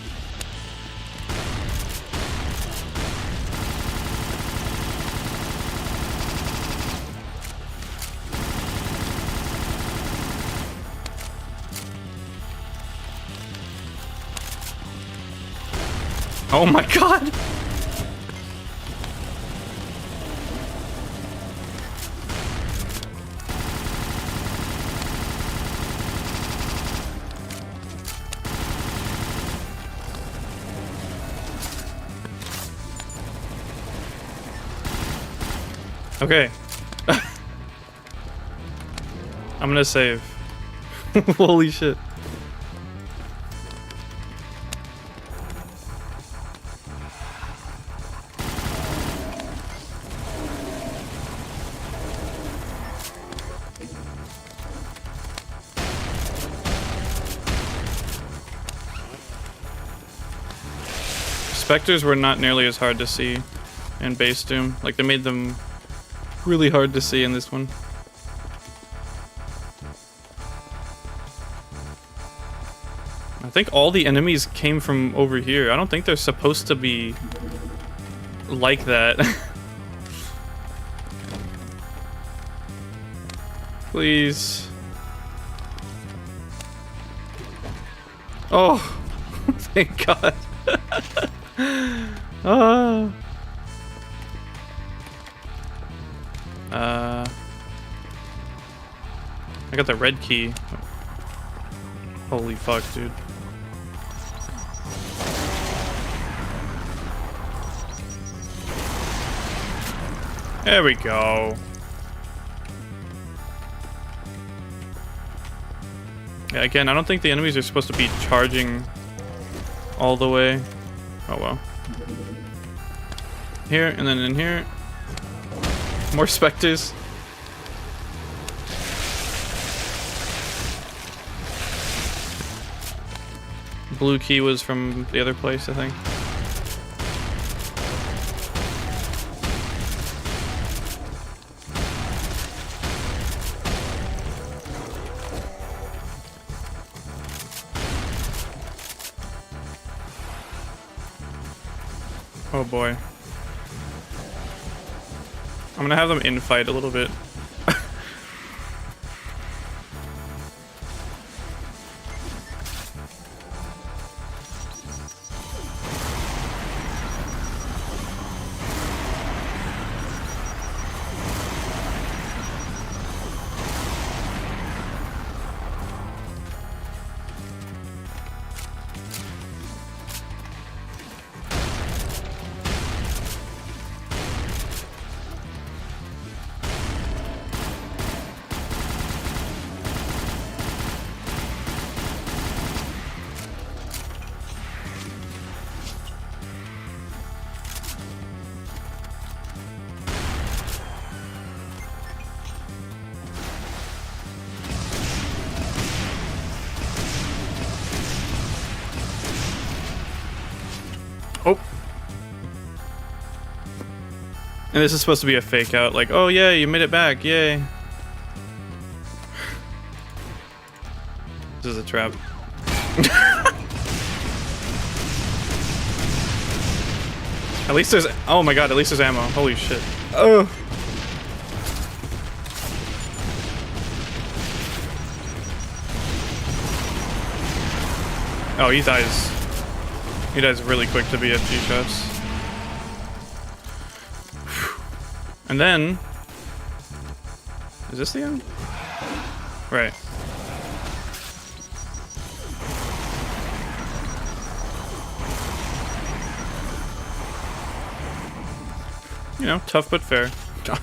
Oh my god! Okay. I'm gonna save. Holy shit. Spectres were not nearly as hard to see in base Doom. Like, they made them really hard to see in this one. I think all the enemies came from over here. I don't think they're supposed to be like that. Please. Oh, thank God. Oh. I got the red key. Holy fuck, dude. There we go. Yeah, again, I don't think the enemies are supposed to be charging all the way. Oh well. Here, and then in here. More specters. Blue key was from the other place, I think. Oh boy. I'm gonna have them infight a little bit. Oh. And this is supposed to be a fake out, like, oh yeah, you made it back, yay. This is a trap. At least there's, oh my god, at least there's ammo. Holy shit. Oh. Oh, he dies. He dies really quick to be at G-shots. And then... Is this the end? Right. You know, tough but fair.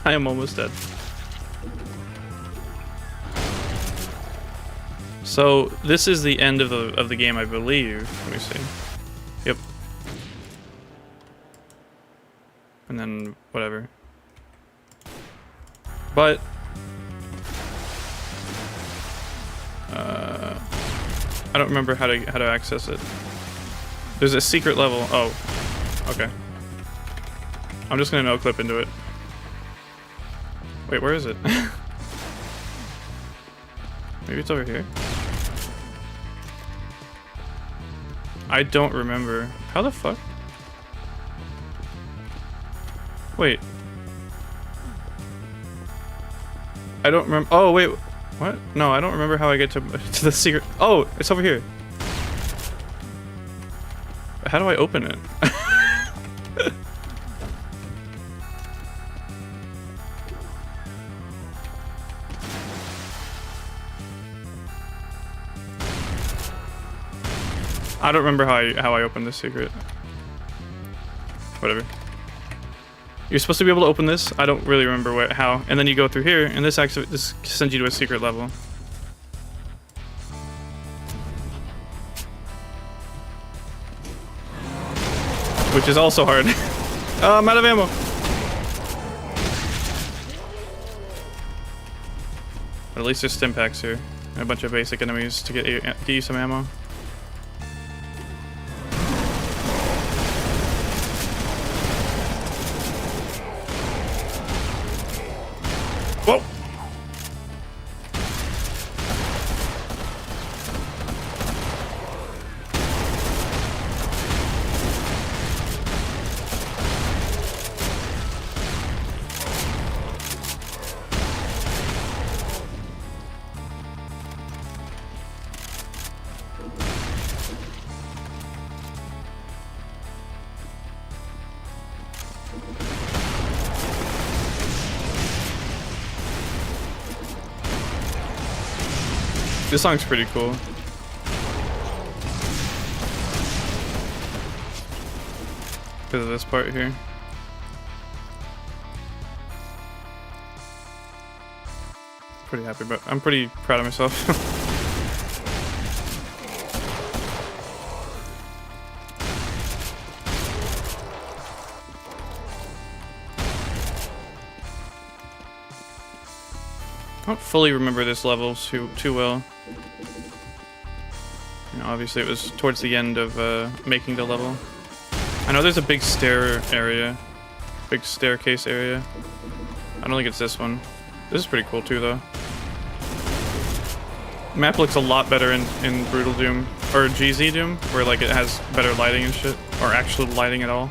I am almost dead. So, this is the end of the game, I believe. Let me see. Yep. And then whatever. But I don't remember how to access it. There's a secret level. Oh, okay. I'm just gonna no-clip into it. Wait, where is it? Maybe it's over here. I don't remember. How the fuck? Wait. I don't remember. Oh, wait. What? No, I don't remember how I get to the secret. Oh, it's over here. How do I open it? I don't remember how I opened this secret. Whatever. You're supposed to be able to open this. I don't really remember how. And then you go through here, and this sends you to a secret level. Which is also hard. I'm out of ammo. But at least there's stim packs here. And a bunch of basic enemies to get you some ammo. Whoa! This song's pretty cool. Because of this part here. Pretty happy, but I'm pretty proud of myself. I don't fully remember this level too well. You know, obviously it was towards the end of making the level. I know there's a big stair area. Big staircase area. I don't think it's this one. This is pretty cool too though. Map looks a lot better in Brutal Doom. Or GZ Doom, where like it has better lighting and shit. Or actual lighting at all.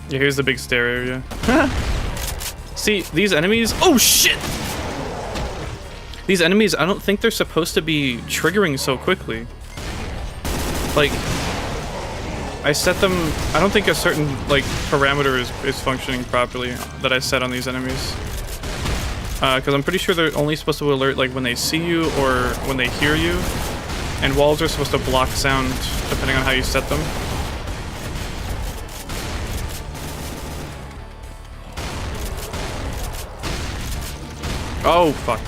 Yeah, here's the big stair area. See, these enemies... Oh, shit! These enemies, I don't think they're supposed to be triggering so quickly. Like, I set them... I don't think a certain, like, parameter is functioning properly that I set on these enemies. Because I'm pretty sure they're only supposed to alert, like, when they see you or when they hear you. And walls are supposed to block sound depending on how you set them. Oh, fuck.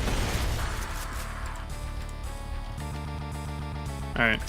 Alright.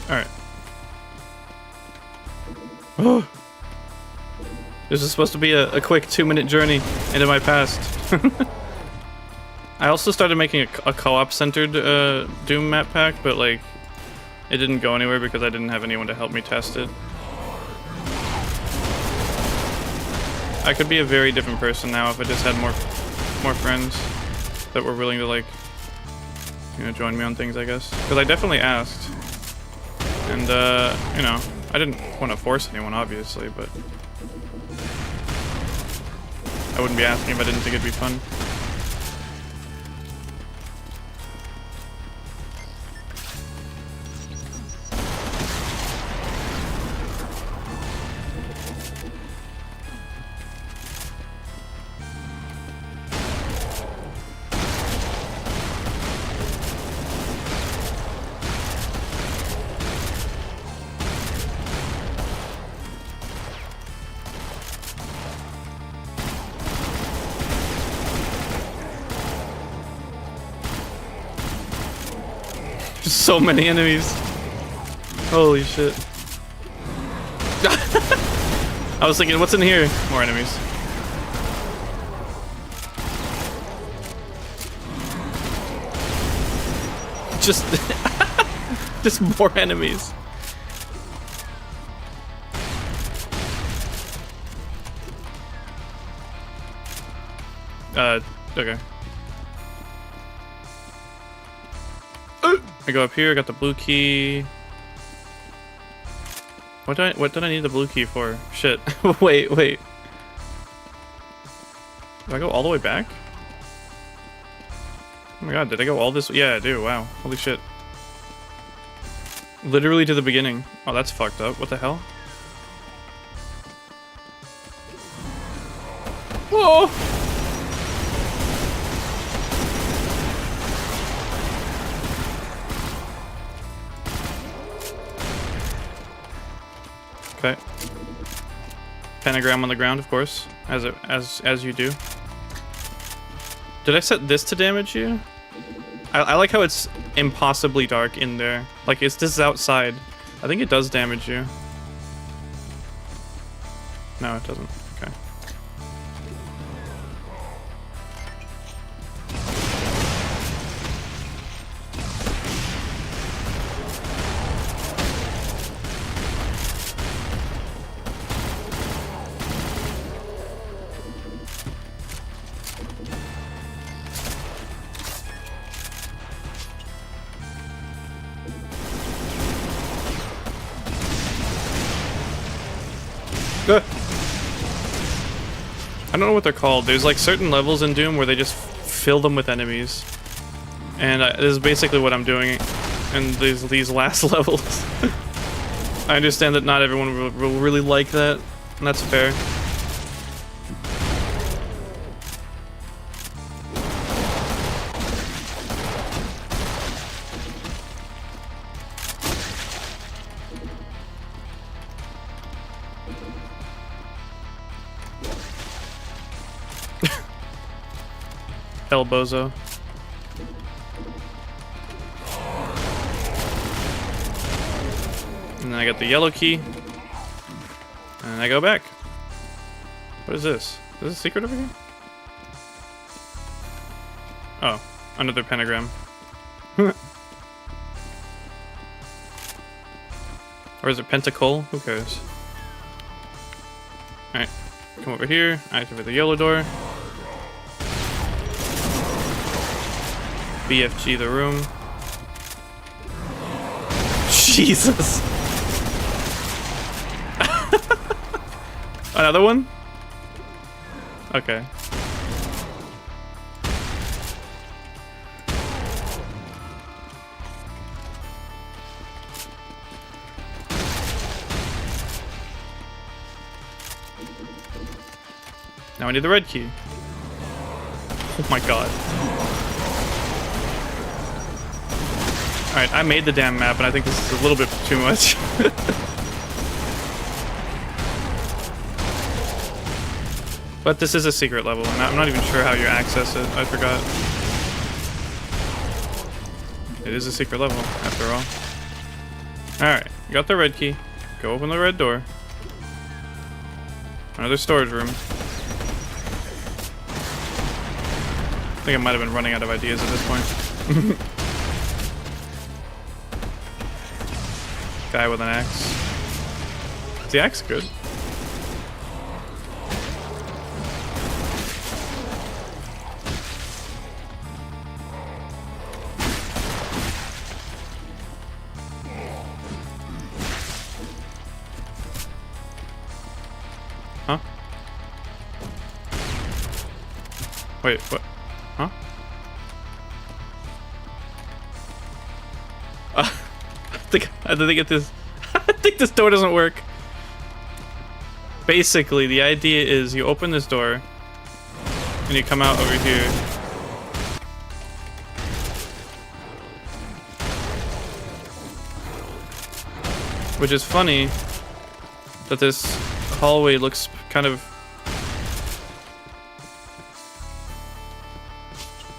Alright. Oh! This is supposed to be a quick 2-minute journey into my past. I also started making a co-op centered Doom map pack, but like, it didn't go anywhere because I didn't have anyone to help me test it. I could be a very different person now if I just had more friends that were willing to like, you know, join me on things, I guess. Because I definitely asked. And, you know, I didn't want to force anyone, obviously, but I wouldn't be asking if I didn't think it'd be fun. So many enemies. Holy shit. I was thinking, what's in here? More enemies. Just, just more enemies. Okay. I go up here, I got the blue key. What did I need the blue key for? Shit. wait. Do I go all the way back? Oh my god, did I go all this? Yeah, I do. Wow. Holy shit. Literally to the beginning. Oh, that's fucked up. What the hell? Whoa! Okay. Pentagram on the ground, of course, as you do. Did I set this to damage you? I like how it's impossibly dark in there. Like, this is outside. I think it does damage you. No, it doesn't. Okay. I don't know what they're called. There's like certain levels in Doom where they just fill them with enemies. And this is basically what I'm doing in these last levels. I understand that not everyone will really like that, and that's fair. El Bozo. And then I got the yellow key. And I go back. What is this? Is this a secret over here? Oh, another pentagram. Or is it pentacle? Who cares? Alright, come over here, activate the yellow door. BFG the room. Jesus. Another one? Okay. Now I need the red key. Oh my god. Alright, I made the damn map, and I think this is a little bit too much. But this is a secret level, and I'm not even sure how you access it. I forgot. It is a secret level, after all. Alright, got the red key. Go open the red door. Another storage room. I think I might have been running out of ideas at this point. Guy with an axe. Is the axe good? Huh? Wait, what? Huh? I think this. I think this door doesn't work. Basically, the idea is you open this door, and you come out over here. Which is funny that this hallway looks kind of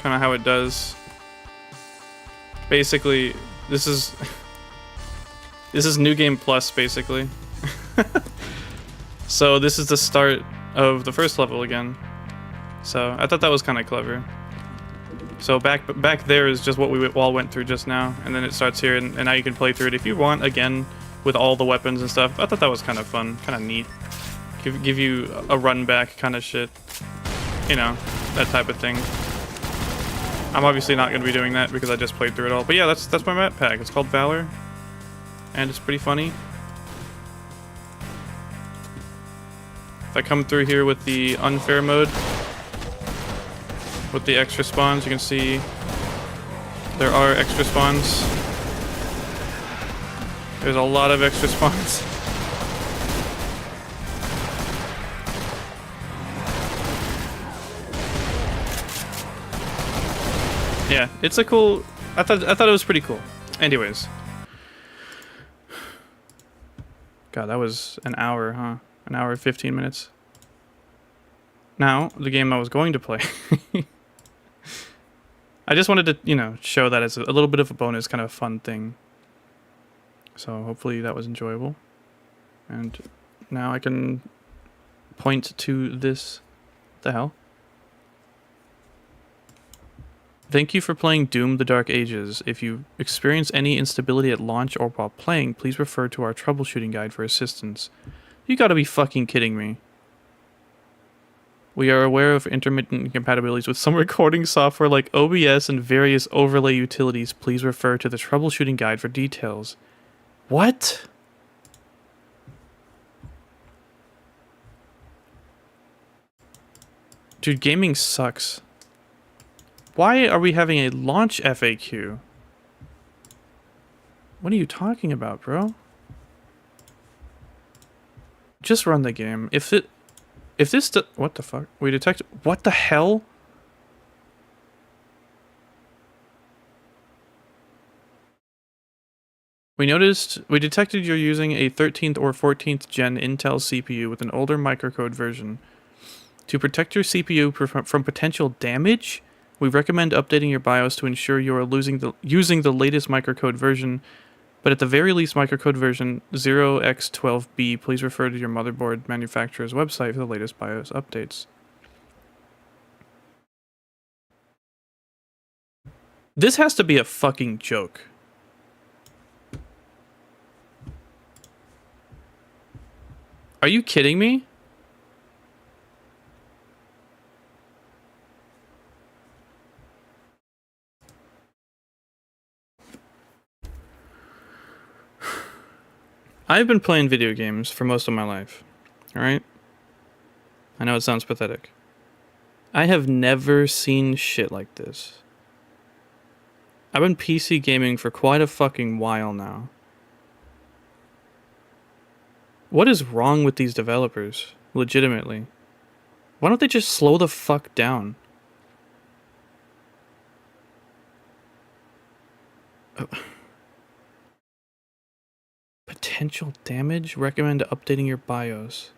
how it does. Basically, This is this is New Game Plus, basically. So this is the start of the first level again. So I thought that was kind of clever. So back there is just what we all went through just now, and then it starts here, and now you can play through it if you want again with all the weapons and stuff. I thought that was kind of fun, kind of neat. Give you a run back kind of shit, you know, that type of thing. I'm obviously not going to be doing that because I just played through it all. But yeah, that's my map pack. It's called Valor, and it's pretty funny. If I come through here with the unfair mode, with the extra spawns, you can see there are extra spawns. There's a lot of extra spawns. Yeah, it's a cool. I thought it was pretty cool. Anyways, God, that was an hour, huh? An hour and 15 minutes. Now, the game I was going to play. I just wanted to, you know, show that as a little bit of a bonus, kind of a fun thing. So hopefully that was enjoyable. And now I can point to this. What the hell? Thank you for playing Doom: The Dark Ages. If you experience any instability at launch or while playing, please refer to our troubleshooting guide for assistance. You gotta be fucking kidding me. We are aware of intermittent incompatibilities with some recording software like OBS and various overlay utilities. Please refer to the troubleshooting guide for details. What? Dude, gaming sucks. Why are we having a launch FAQ? What are you talking about, bro? Just run the game. If this what the fuck? We detect what the hell? We detected you're using a 13th or 14th gen Intel CPU with an older microcode version. To protect your CPU from potential damage, we recommend updating your BIOS to ensure you are using the latest microcode version, but at the very least microcode version 0x12b. Please refer to your motherboard manufacturer's website for the latest BIOS updates. This has to be a fucking joke. Are you kidding me? I've been playing video games for most of my life, alright? I know it sounds pathetic. I have never seen shit like this. I've been PC gaming for quite a fucking while now. What is wrong with these developers? Legitimately. Why don't they just slow the fuck down? Potential damage? Recommend updating your BIOS.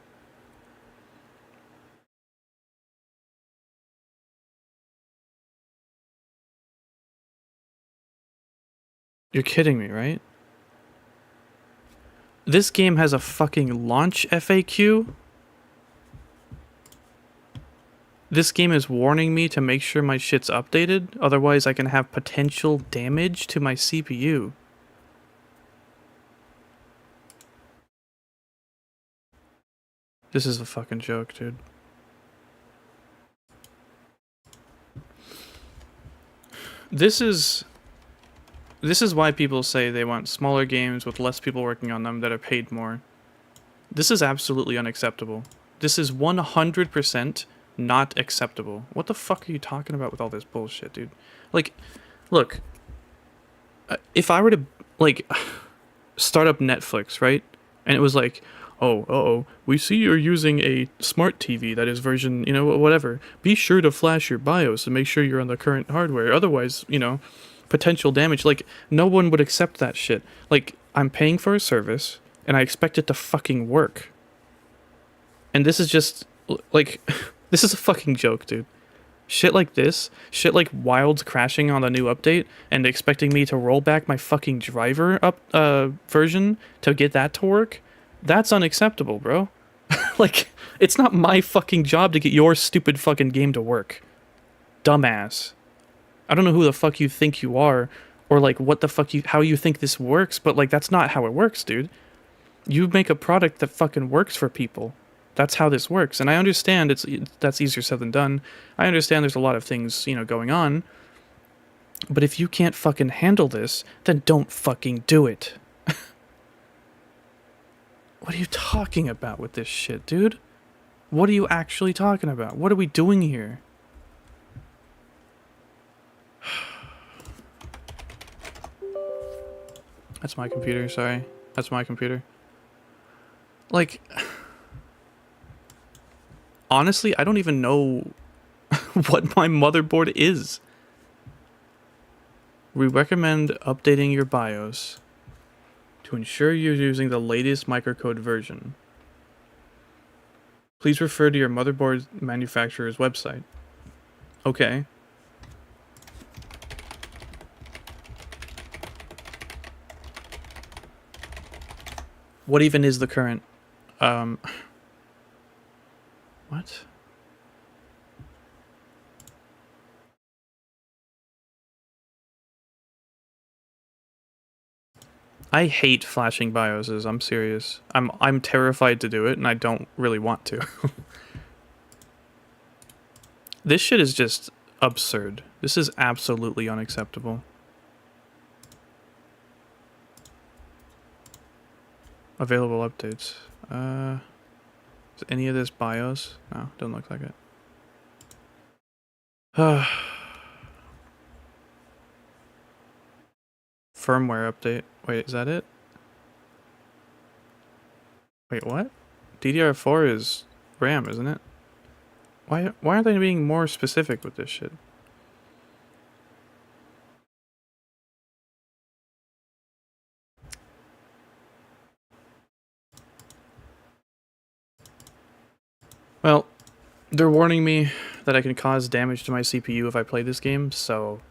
You're kidding me, right? This game has a fucking launch FAQ? This game is warning me to make sure my shit's updated, otherwise I can have potential damage to my CPU. This is a fucking joke, dude. This is why people say they want smaller games with less people working on them that are paid more. This is absolutely unacceptable. This is 100% not acceptable. What the fuck are you talking about with all this bullshit, dude? Like, look, if I were to, like, start up Netflix, right? And it was like, oh, we see you're using a smart TV that is version, you know, whatever. Be sure to flash your BIOS and make sure you're on the current hardware. Otherwise, you know, potential damage. Like, no one would accept that shit. Like, I'm paying for a service, and I expect it to fucking work. And this is just, like, this is a fucking joke, dude. Shit like this, shit like Wilds crashing on the new update and expecting me to roll back my fucking driver version to get that to work, that's unacceptable, bro. Like, it's not my fucking job to get your stupid fucking game to work. Dumbass. I don't know who the fuck you think you are, or like what the fuck how you think this works, but like that's not how it works, dude. You make a product that fucking works for people. That's how this works. And I understand that's easier said than done. I understand there's a lot of things, going on. But if you can't fucking handle this, then don't fucking do it. What are you talking about with this shit, dude? What are you actually talking about? What are we doing here? That's my computer, sorry. That's my computer. Like, honestly, I don't even know what my motherboard is. We recommend updating your BIOS to ensure you're using the latest microcode version. Please refer to your motherboard manufacturer's website. Okay. What even is the current? What? I hate flashing BIOSes, I'm serious. I'm terrified to do it, and I don't really want to. This shit is just absurd. This is absolutely unacceptable. Available updates. Is any of this BIOS? No, doesn't look like it. Firmware update. Wait, is that it? Wait, what? DDR4 is RAM, isn't it? Why aren't they being more specific with this shit? Well, they're warning me that I can cause damage to my CPU if I play this game, so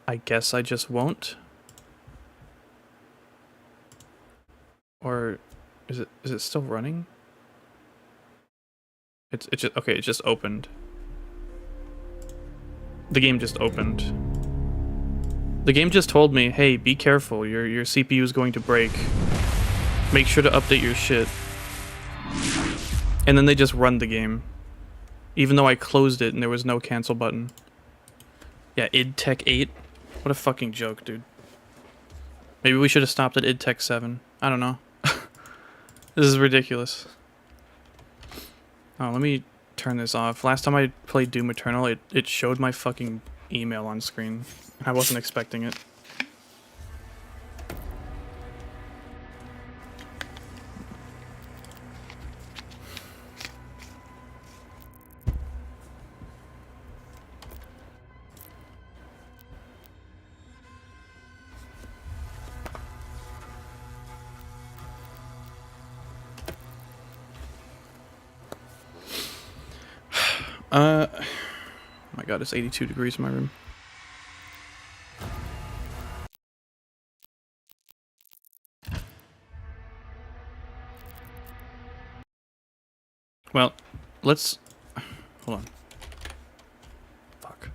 I guess I just won't. Or is it still running? It's just okay, it just opened. The game just opened. The game just told me, "Hey, be careful. Your CPU is going to break. Make sure to update your shit." And then they just run the game. Even though I closed it and there was no cancel button. Yeah, id Tech 8. What a fucking joke, dude. Maybe we should have stopped at id Tech 7. I don't know. This is ridiculous. Oh, let me turn this off. Last time I played Doom Eternal, it showed my fucking email on screen. I wasn't expecting it. Oh my god, it's 82 degrees in my room. Well, let's... Hold on. Fuck.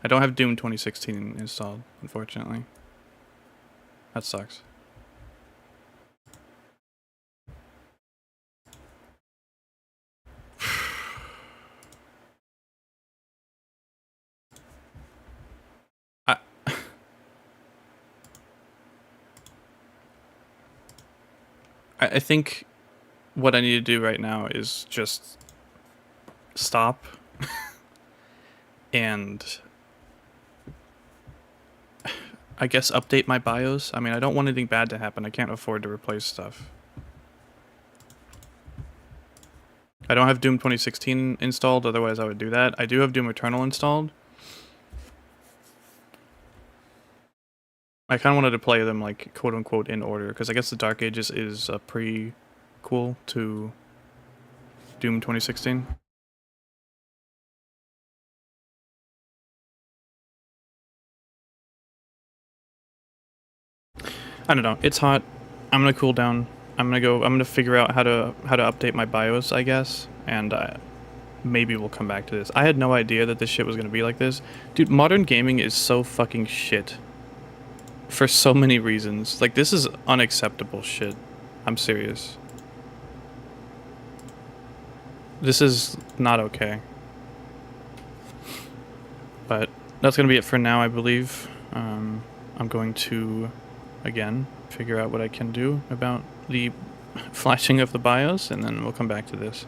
I don't have Doom 2016 installed, unfortunately. That sucks. I think what I need to do right now is just stop and I guess update my BIOS. I mean, I don't want anything bad to happen. I can't afford to replace stuff. I don't have Doom 2016 installed, otherwise I would do that. I do have Doom Eternal installed. I kind of wanted to play them, like, quote-unquote in order, because I guess the Dark Ages is a prequel to Doom 2016. I don't know. It's hot. I'm gonna cool down. I'm gonna figure out how to update my BIOS, I guess, and maybe we'll come back to this. I had no idea that this shit was gonna be like this. Dude, modern gaming is so fucking shit. For so many reasons. Like, this is unacceptable shit. I'm serious. This is not okay. But that's gonna be it for now, I believe. I'm going to, again, figure out what I can do about the flashing of the BIOS, and then we'll come back to this.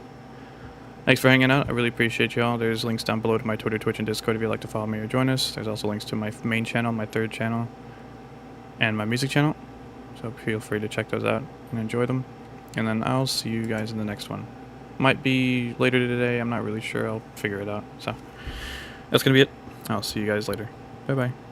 Thanks for hanging out. I really appreciate y'all. There's links down below to my Twitter, Twitch, and Discord if you'd like to follow me or join us. There's also links to my main channel, my third channel, and my music channel. So feel free to check those out and enjoy them. And then I'll see you guys in the next one. Might be later today. I'm not really sure. I'll figure it out. So that's going to be it. I'll see you guys later. Bye-bye.